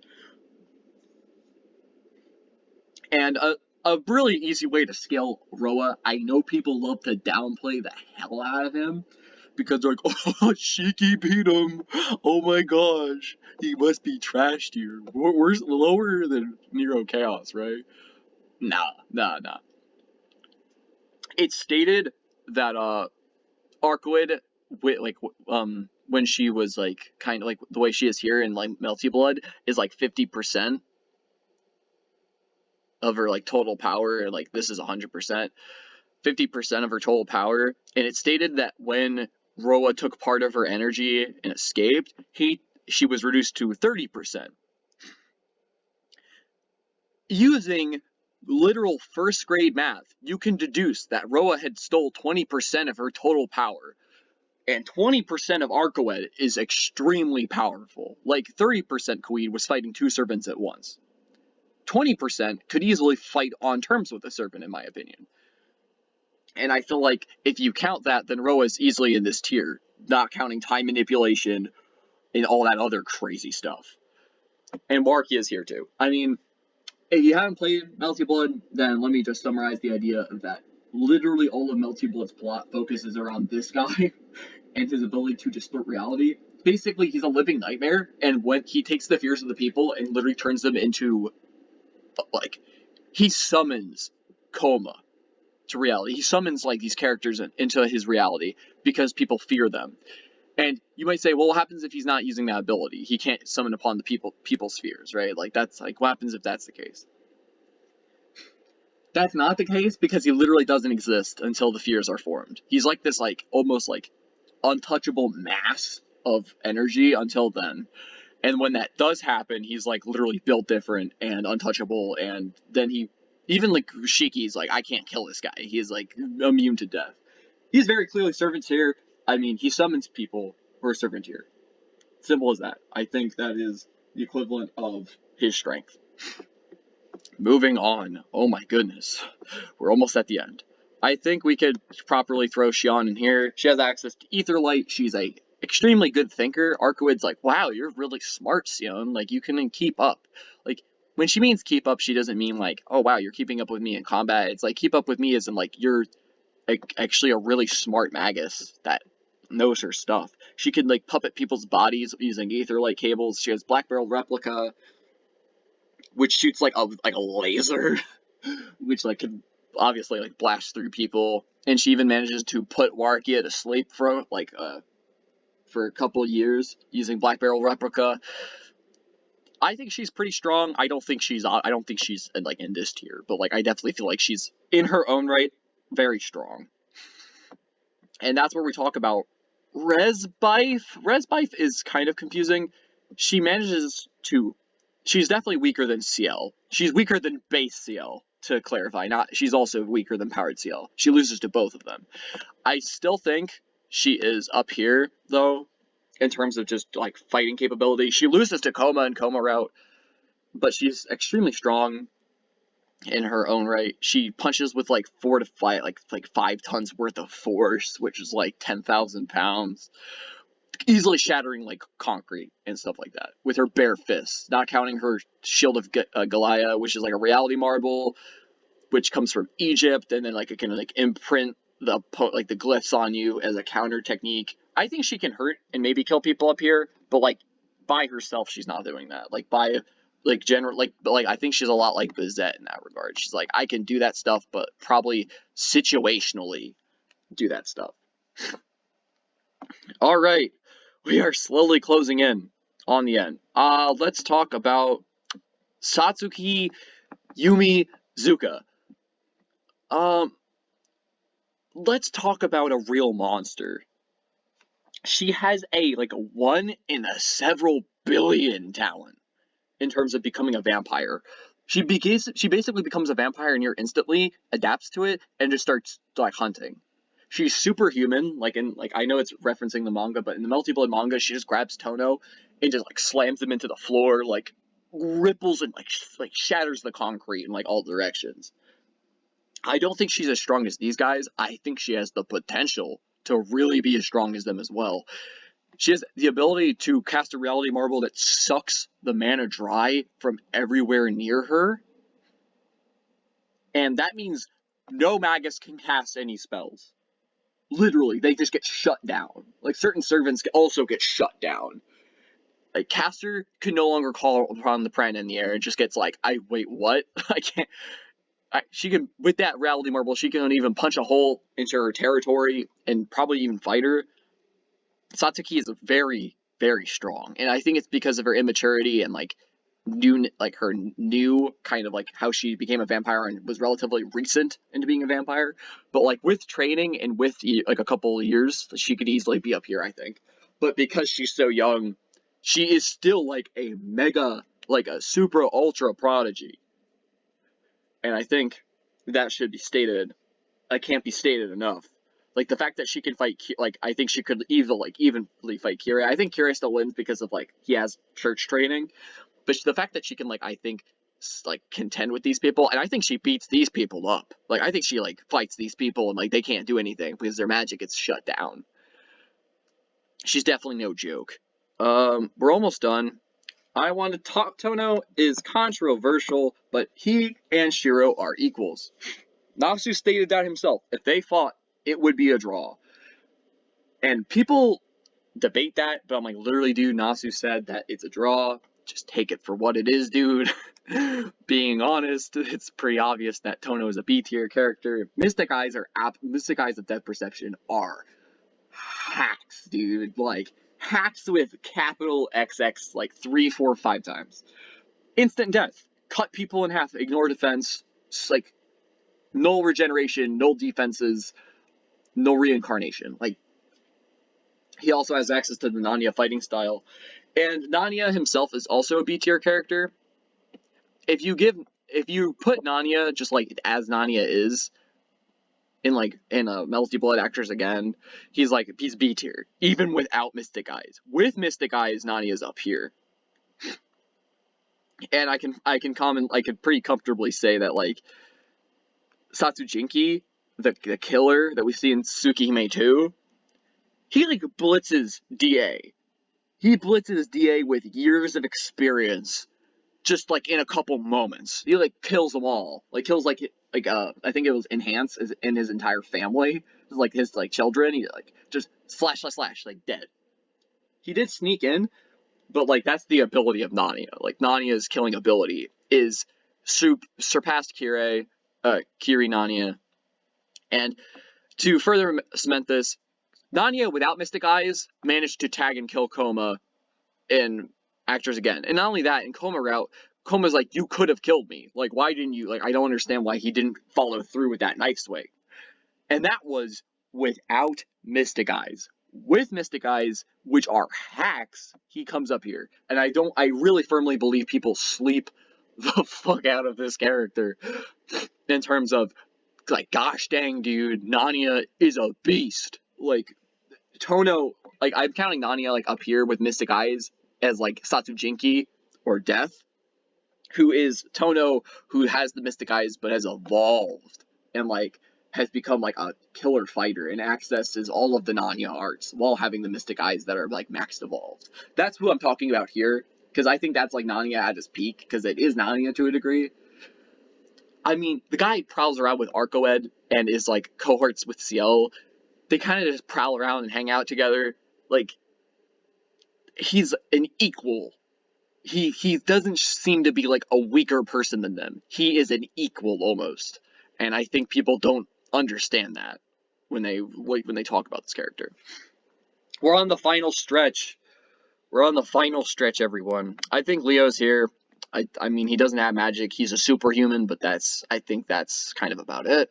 And a really easy way to scale Roa, I know people love to downplay the hell out of him because they're like, oh, Shiki beat him. Oh my gosh, he must be trash tier. We're lower than Nero Chaos, right? Nah. It's stated that Arcoid, when she was like kind of like the way she is here in like Melty Blood, is like 50% of her like total power, and like this is 100%. 50% of her total power, and it stated that when Roa took part of her energy and escaped, she was reduced to 30%. Using literal first grade math, you can deduce that Roa had stole 20% of her total power. And 20% of Arcoed is extremely powerful. Like 30% Kweed was fighting two servants at once. 20% could easily fight on terms with a servant, in my opinion. And I feel like if you count that, then Roa is easily in this tier, not counting time manipulation and all that other crazy stuff. And Marky is here too. I mean, if you haven't played Melty Blood, then let me just summarize the idea of that. Literally all of Melty Blood's plot focuses around this guy and his ability to distort reality. Basically, he's a living nightmare, and when he takes the fears of the people and literally turns them into, like, he summons coma to reality. He summons like these characters into his reality because people fear them. And you might say, well, what happens if he's not using that ability? He can't summon upon the people's fears, right? Like that's like what happens if that's the case? That's not the case because he literally doesn't exist until the fears are formed. He's like this like almost like untouchable mass of energy until then. And when that does happen, he's like literally built different and untouchable. And then even like Shiki's like, I can't kill this guy. He's like immune to death. He's very clearly servant tier. I mean, he summons people who are servant tier. Simple as that. I think that is the equivalent of his strength. Moving on. Oh my goodness. We're almost at the end. I think we could properly throw Xion in here. She has access to Ether Light. She's a extremely good thinker. Arcoid's like, wow, you're really smart, Xion. Like, you can keep up. Like, when she means keep up, she doesn't mean like, oh wow, you're keeping up with me in combat. It's like keep up with me as in like you're actually a really smart magus that knows her stuff. She can like puppet people's bodies using ether light cables. She has Black Barrel Replica, which shoots like a laser, which like can obviously like blast through people. And she even manages to put Warkia to sleep for a couple years using Black Barrel Replica. I think she's pretty strong. I don't think she's like in this tier, but like I definitely feel like she's in her own right very strong. And that's where we talk about Resbife. Resbife is kind of confusing. She's definitely weaker than CL. She's weaker than base CL, to clarify. She's also weaker than powered CL. She loses to both of them. I still think she is up here, though, in terms of just, like, fighting capability. She loses to Coma and Coma Route, but she's extremely strong in her own right. She punches with, like, 4 to 5, like 5 tons worth of force, which is, like, 10,000 pounds. Easily shattering, like, concrete and stuff like that with her bare fists, not counting her Shield of Goliath, which is, like, a reality marble, which comes from Egypt, and then, like, it can, like, imprint the glyphs on you as a counter technique. I think she can hurt and maybe kill people up here, but like by herself, she's not doing that. Like by I think she's a lot like Bizette in that regard. She's like, I can do that stuff, but probably situationally, do that stuff. All right, we are slowly closing in on the end. Let's talk about Satsuki Yumi Zuka. Um, let's talk about a real monster. She has a 1 in a several billion talent in terms of becoming a vampire. She basically becomes a vampire near instantly, adapts to it, and just starts hunting. She's superhuman, I know it's referencing the manga, but in the Melty Blood manga, she just grabs Tono and just slams him into the floor, ripples and shatters the concrete in all directions. I don't think she's as strong as these guys. I think she has the potential to really be as strong as them as well. She has the ability to cast a reality marble that sucks the mana dry from everywhere near her. And that means no magus can cast any spells. Literally, they just get shut down. Certain servants also get shut down. Caster can no longer call upon the Pran in the air. It just gets wait, what? I can't. She can, with that reality marble, she can even punch a hole into her territory and probably even fight her. Satsuki is very, very strong, and I think it's because of her immaturity and her new kind of how she became a vampire and was relatively recent into being a vampire. But with training and with a couple of years, she could easily be up here, I think. But because she's so young, she is still a mega, a super ultra prodigy, and I think that should be stated. That can't be stated enough. The fact that she can fight, I think she could evenly fight Kira. I think Kira still wins because of he has church training, but the fact that she can I think contend with these people, and I think she beats these people up. I think she fights these people and they can't do anything because their magic gets shut down. She's definitely no joke. We're almost done. I want to talk. Tono is controversial, but he and Shiro are equals. Nasu stated that himself. If they fought, it would be a draw. And people debate that, but I'm literally, dude, Nasu said that it's a draw. Just take it for what it is, dude. Being honest, it's pretty obvious that Tono is a B tier character. Mystic Eyes of Death Perception are hacks, dude. Hacks with capital XX 3, 4, 5 times. Instant death. Cut people in half, ignore defense. Null regeneration, null defenses, no reincarnation. He also has access to the Nanya fighting style. And Nanya himself is also a B tier character. If you put Nanya just as Nanya is in Melty Blood Actors Again, he's B tier, even without Mystic Eyes. With Mystic Eyes, Nanya's up here. And I can pretty comfortably say that Satsujinki, the killer that we see in Tsukihime 2, he blitzes DA. He blitzes DA with years of experience, just in a couple moments. He kills them all. Kills I think it was Enhance in his entire family, his children. He just slash dead. He did sneak in, but that's the ability of Nanya. Nanya's killing ability is surpassed Kiri Nanya. And to further cement this, Nanya without Mystic Eyes managed to tag and kill Koma in Actors Again. And not only that, in Koma route, Koma's you could have killed me. Why didn't you? I don't understand why he didn't follow through with that knife swing. And that was without Mystic Eyes. With Mystic Eyes, which are hacks, he comes up here. And I really firmly believe people sleep the fuck out of this character in terms of, gosh dang, dude, Nanya is a beast. Tono, I'm counting Nanya up here with Mystic Eyes as Satsujinki or Death, who is Tono, who has the Mystic Eyes but has evolved and has become a killer fighter and accesses all of the Nanya arts while having the Mystic Eyes that are maxed evolved. That's who I'm talking about here, because I think that's Nanya at his peak, because it is Nanya to a degree. I mean, the guy prowls around with Arcoed and is cohorts with Ciel. They kind of just prowl around and hang out together. He's an equal. He doesn't seem to be a weaker person than them. He is an equal almost. And I think people don't understand that. when they talk about this character. We're on the final stretch. We're on the final stretch, everyone. I think Leo's here. I mean, he doesn't have magic. He's a superhuman, but I think that's kind of about it.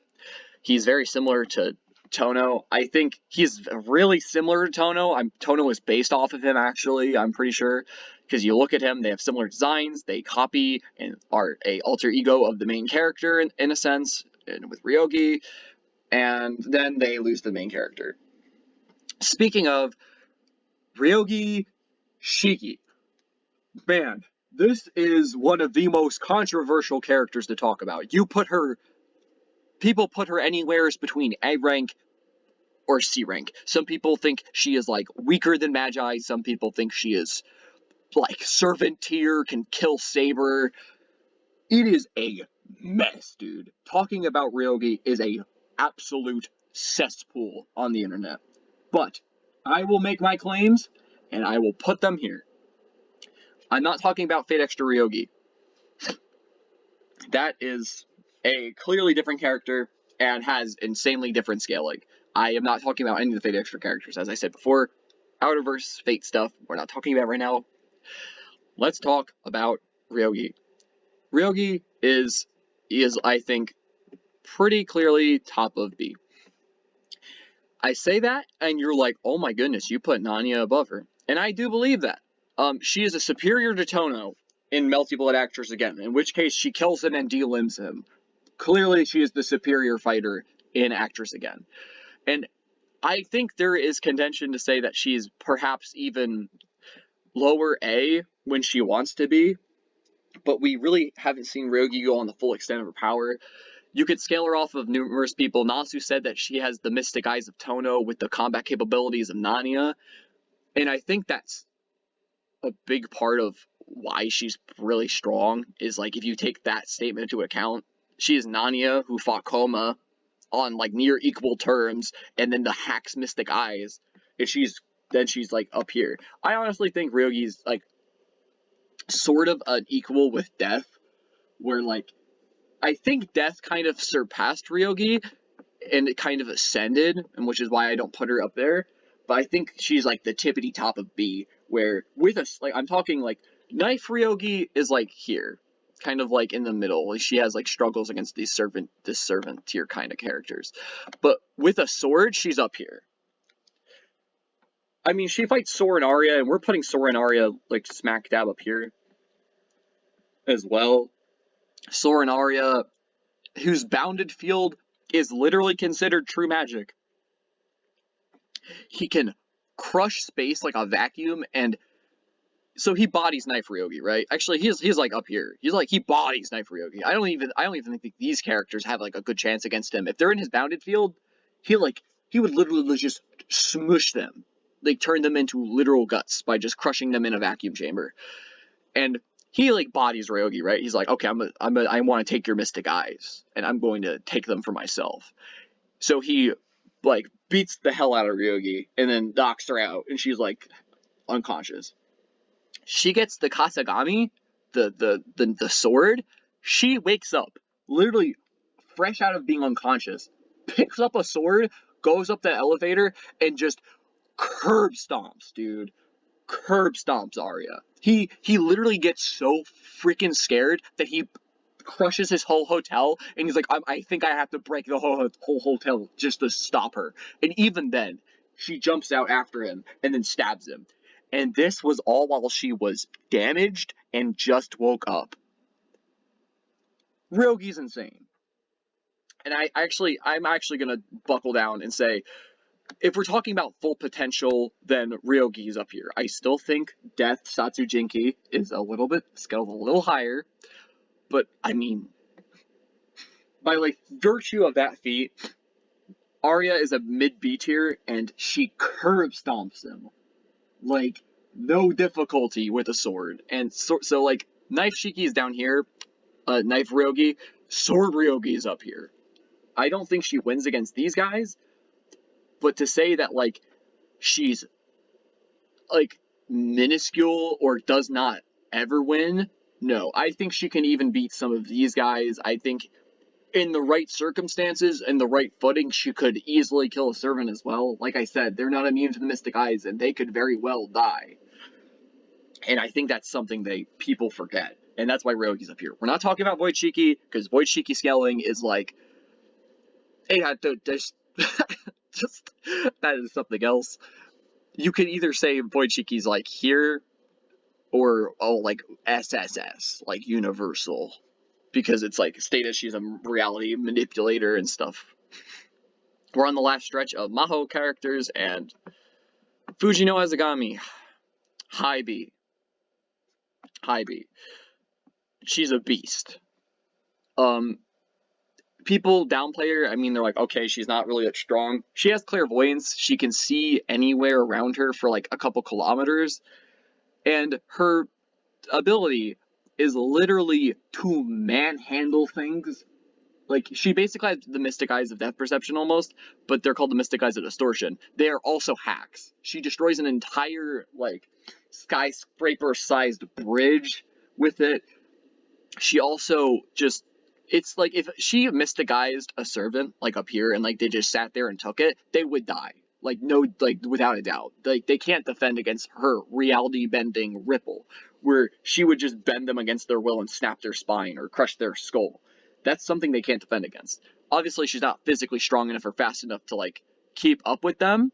He's very similar to Tono. I think he's really similar to Tono. Tono is based off of him, actually, I'm pretty sure. Because you look at him, they have similar designs. They copy and are a alter ego of the main character, in a sense, and with Ryogi. And then they lose the main character. Speaking of Ryogi Shiki, man, this is one of the most controversial characters to talk about. People put her anywhere between A rank or C rank. Some people think she is like weaker than Magi. Some people think she is like servant tier, can kill Saber. It is a mess, dude. Talking about Ryogi is a absolute cesspool on the internet. But I will make my claims and I will put them here. I'm not talking about Fate Extra Ryogi. That is a clearly different character and has insanely different scaling. I am not talking about any of the Fate Extra characters. As I said before, Outerverse, Fate stuff, we're not talking about right now. Let's talk about Ryogi. Ryogi is I think, pretty clearly top of B. I say that, and you're like, oh my goodness, you put Nanya above her. And I do believe that. She is a superior to Tono in Melty Blood Actress again, in which case she kills him and delimbs him. Clearly, she is the superior fighter in Actress again. And I think there is contention to say that she's perhaps even lower A when she wants to be, but we really haven't seen Ryogi go on the full extent of her power. You could scale her off of numerous people. Nasu said that she has the mystic eyes of Tono with the combat capabilities of Nanya, and I think that's a big part of why she's really strong, is like if you take that statement into account, she is Nanya who fought Koma on like near equal terms, and then the Hack's mystic eyes, and she's like up here. I honestly think Ryogi's like sort of an equal with Death, where like I think Death kind of surpassed Ryogi and it kind of ascended, and which is why I don't put her up there. But I think she's like the tippity top of B, where with us, like I'm talking like Knife Ryogi is like here, kind of like in the middle. Like she has like struggles against these servant tier kind of characters, but with a sword, she's up here. I mean, she fights Sora and Arya, and we're putting Sora and Arya like smack dab up here as well. Sora and Arya, whose bounded field is literally considered true magic. He can crush space like a vacuum, and so he bodies Knife Ryogi, right? Actually, he's like up here. He bodies Knife Ryogi. I don't even think these characters have like a good chance against him. If they're in his bounded field, he would literally just smush them, like turn them into literal guts by just crushing them in a vacuum chamber. And he like bodies Ryogi, right? He's like, okay, I want to take your mystic eyes, and I'm going to take them for myself. So he like beats the hell out of Ryogi and then knocks her out, and she's like unconscious. She gets the Kasagami, the sword. She wakes up, literally fresh out of being unconscious, picks up a sword, goes up the elevator, and just curb stomps, dude. Curb stomps Arya. He literally gets so freaking scared that he crushes his whole hotel, and he's like, I think I have to break the whole hotel just to stop her. And even then, she jumps out after him and then stabs him. And this was all while she was damaged and just woke up. Ryogi's insane. And I'm actually gonna buckle down and say, if we're talking about full potential, then Ryogi's up here. I still think Death Satsujinki is a little bit scaled a little higher, but I mean, by like virtue of that feat, Arya is a mid B tier, and she curb stomps him like no difficulty with a sword. And so like Knife Shiki is down here, Knife Ryogi, Sword Ryogi is up here. I don't think she wins against these guys, but to say that like she's like minuscule or does not ever win, no. I think she can even beat some of these guys. I think in the right circumstances and the right footing, she could easily kill a servant as well. Like I said, they're not immune to the Mystic Eyes, and they could very well die. And I think that's something people forget. And that's why Ryogi's up here. We're not talking about Void Shiki, because Void Shiki scaling is like, hey, just that is something else. You could either say Void Shiki's like here, or like SSS, like universal, because it's like stated she's a reality manipulator and stuff. We're on the last stretch of Maho characters, and Fujino Azagami, High B. She's a beast. People downplay her. I mean, they're like, okay, she's not really that strong. She has clairvoyance. She can see anywhere around her for like a couple kilometers. And her ability is literally to manhandle things. Like, she basically has the Mystic Eyes of Death Perception almost, but they're called the Mystic Eyes of Distortion. They are also hacks. She destroys an entire, like, skyscraper-sized bridge with it. She also just, it's like, if she Mystic Eyes'd a servant, like, up here, and, like, they just sat there and took it, they would die. Like, no, like, without a doubt. Like, they can't defend against her reality-bending ripple, where she would just bend them against their will and snap their spine or crush their skull. That's something they can't defend against. Obviously, she's not physically strong enough or fast enough to, like, keep up with them,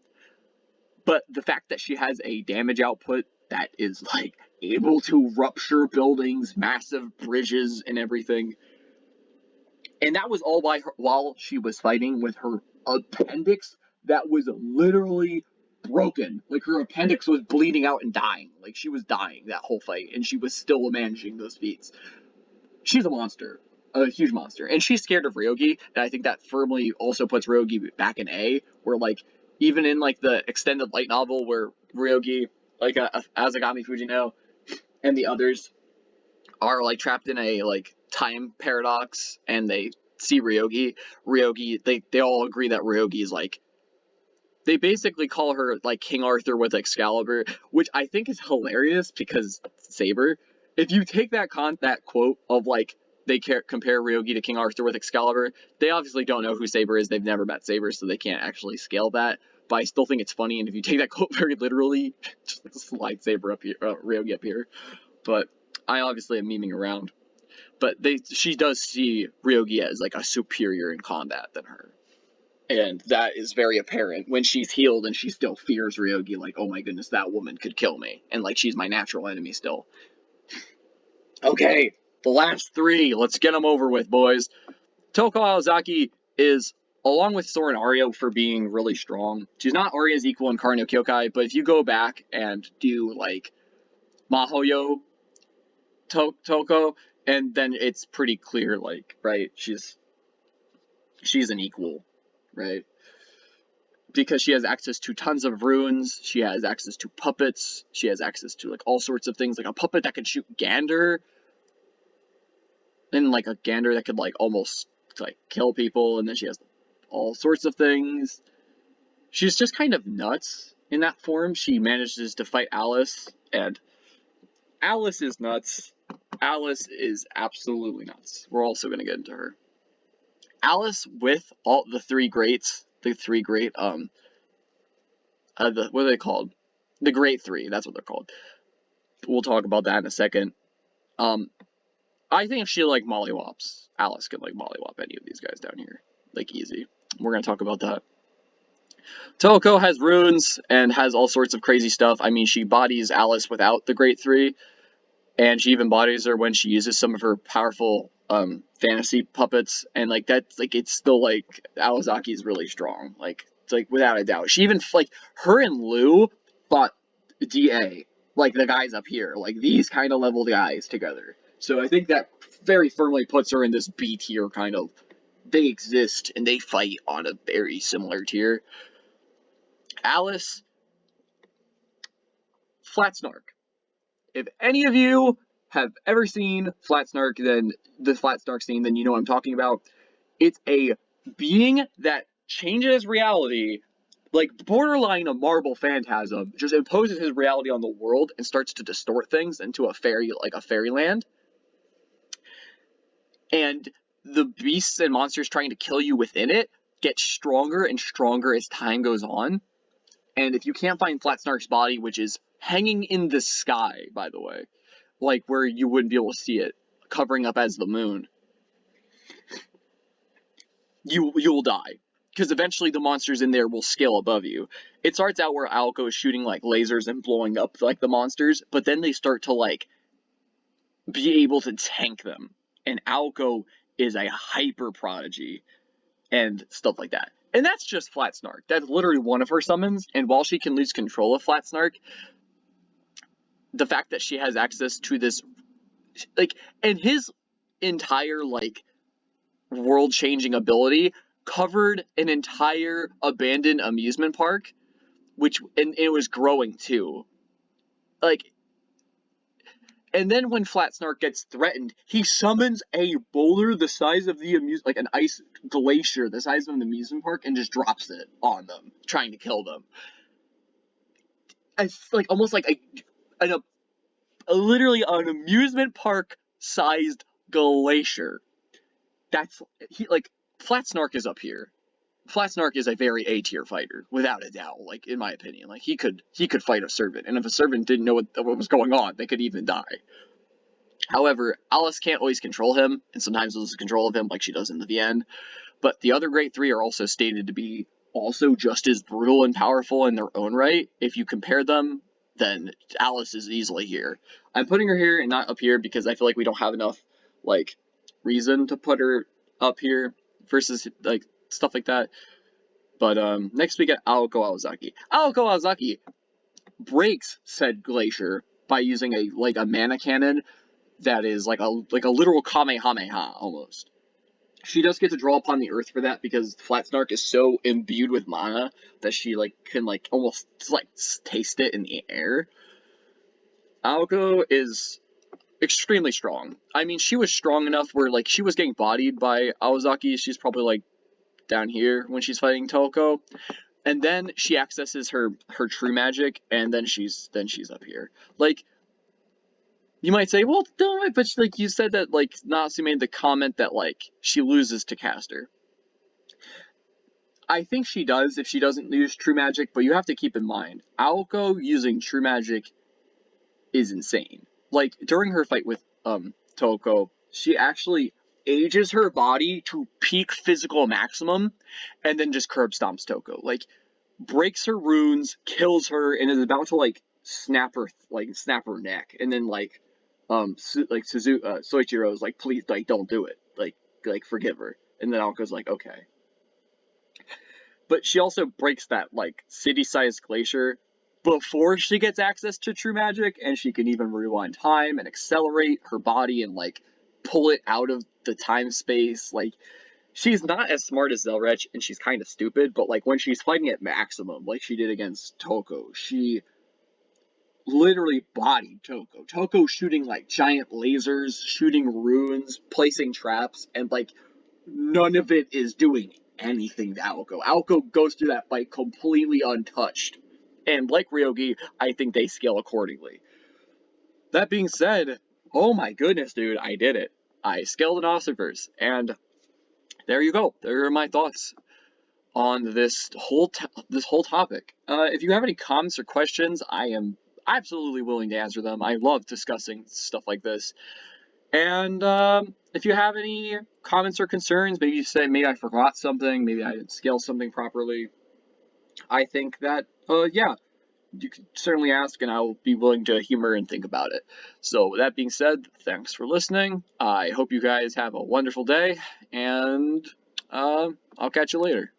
but the fact that she has a damage output that is, like, able to rupture buildings, massive bridges, and everything. And that was all while she was fighting with her appendix that was literally broken. Like, her appendix was bleeding out and dying. Like, she was dying that whole fight, and she was still managing those feats. She's a monster. A huge monster. And she's scared of Ryogi, and I think that firmly also puts Ryogi back in A, where, like, even in, like, the extended light novel where Ryogi, like, Azagami Fujino, and the others are, like, trapped in a, like, time paradox, and they see Ryogi, they all agree that Ryogi is, like, they basically call her, like, King Arthur with Excalibur, which I think is hilarious because Saber. If you take that quote of, like, they compare Ryogi to King Arthur with Excalibur, they obviously don't know who Saber is. They've never met Saber, so they can't actually scale that. But I still think it's funny, and if you take that quote very literally, just slide Saber up here, Ryogi up here. But I obviously am memeing around. But she does see Ryogi as, like, a superior in combat than her. And that is very apparent when she's healed and she still fears Ryogi, like, oh my goodness, that woman could kill me. And, like, she's my natural enemy still. Okay, the last three. Let's get them over with, boys. Toko Aozaki is, along with Sora and Ario, for being really strong. She's not Arya's equal in Kara no Kyokai, but if you go back and do, like, Mahoyo Toko, and then it's pretty clear, like, right, she's an equal, right? Because she has access to tons of runes, she has access to puppets, she has access to, like, all sorts of things, like a puppet that can shoot Gander, and, like, a Gander that could, like, almost, like, kill people, and then she has all sorts of things. She's just kind of nuts in that form. She manages to fight Alice, and Alice is nuts. Alice is absolutely nuts. We're also going to get into her. Alice with all the three greats, what are they called? The Great Three, that's what they're called. We'll talk about that in a second. I think she, like, mollywops. Alice can, like, mollywop any of these guys down here. Like, easy. We're gonna talk about that. Toko has runes and has all sorts of crazy stuff. I mean, she bodies Alice without the Great Three, and she even bodies her when she uses some of her powerful fantasy puppets, and, like, that's, like, it's still, like, Aozaki is really strong, like, it's, like, without a doubt. She even, like, her and Lou fought DA, like, the guys up here, like, these kind of level guys together. So I think that very firmly puts her in this B tier kind of, they exist and they fight on a very similar tier. Alice, Flat Snark. If any of you have ever seen Flat Snark, then the Flat Snark scene, then you know what I'm talking about. It's a being that changes reality, like borderline a marble phantasm, just imposes his reality on the world and starts to distort things into a fairyland. And the beasts and monsters trying to kill you within it get stronger and stronger as time goes on. And if you can't find Flatsnark's body, which is hanging in the sky, by the way, like where you wouldn't be able to see it, covering up as the moon, you will die. Because eventually the monsters in there will scale above you. It starts out where Alco is shooting like lasers and blowing up like the monsters, but then they start to like be able to tank them. And Alco is a hyper prodigy and stuff like that. And that's just Flatsnark. That's literally one of her summons, and while she can lose control of Flatsnark, the fact that she has access to this, like, and his entire, like, world-changing ability covered an entire abandoned amusement park, and it was growing too. Like, and then when Flatsnark gets threatened, he summons a boulder the size of like an ice glacier the size of an amusement park, and just drops it on them, trying to kill them. It's like almost like literally an amusement park sized glacier. That's Flatsnark is up here. Flatsnark is a very A tier fighter, without a doubt. Like, in my opinion, like he could fight a servant, and if a servant didn't know what was going on, they could even die. However, Alice can't always control him, and sometimes loses control of him, like she does in the end. But the other great three are also stated to be also just as brutal and powerful in their own right. If you compare them, then Alice is easily here. I'm putting her here and not up here because I feel like we don't have enough, like, reason to put her up here versus, like, stuff like that. But next we get Aoko Aozaki. Aoko Aozaki breaks said glacier by using a mana cannon that is like a literal Kamehameha almost. She does get to draw upon the earth for that because Flatsnark is so imbued with mana that she can almost taste it in the air. Aoko is extremely strong. I mean, she was strong enough where she was getting bodied by Aozaki. She's probably down here when she's fighting Toko. And then she accesses her true magic, and then she's up here. You might say, well, no, but you said that Nasu made the comment that she loses to caster. I think she does if she doesn't use true magic, but you have to keep in mind, Aoko using true magic is insane. During her fight with Toko, she actually ages her body to peak physical maximum, and then just curb stomps Toko. Breaks her runes, kills her, and is about to snap her neck, and then Soichiro's please don't do it, forgive her, and then Aoko's okay. But she also breaks that city-sized glacier before she gets access to true magic, and she can even rewind time and accelerate her body and pull it out of the time space. She's not as smart as Zelrech, and she's kind of stupid, but when she's fighting at maximum, like she did against Toko, she literally bodied Toko. Toko shooting giant lasers, shooting runes, placing traps, and none of it is doing anything to Aoko. Aoko goes through that fight completely untouched. And like Ryogi, I think they scale accordingly. That being said, oh my goodness, dude, I did it. I scaled an Nasuverse, and there you go. There are my thoughts on this whole topic. If you have any comments or questions, I am absolutely willing to answer them. I love discussing stuff like this. And if you have any comments or concerns, maybe you say maybe I forgot something, maybe I didn't scale something properly, I think that, yeah, you can certainly ask, and I will be willing to humor and think about it. So with that being said, thanks for listening. I hope you guys have a wonderful day, and I'll catch you later.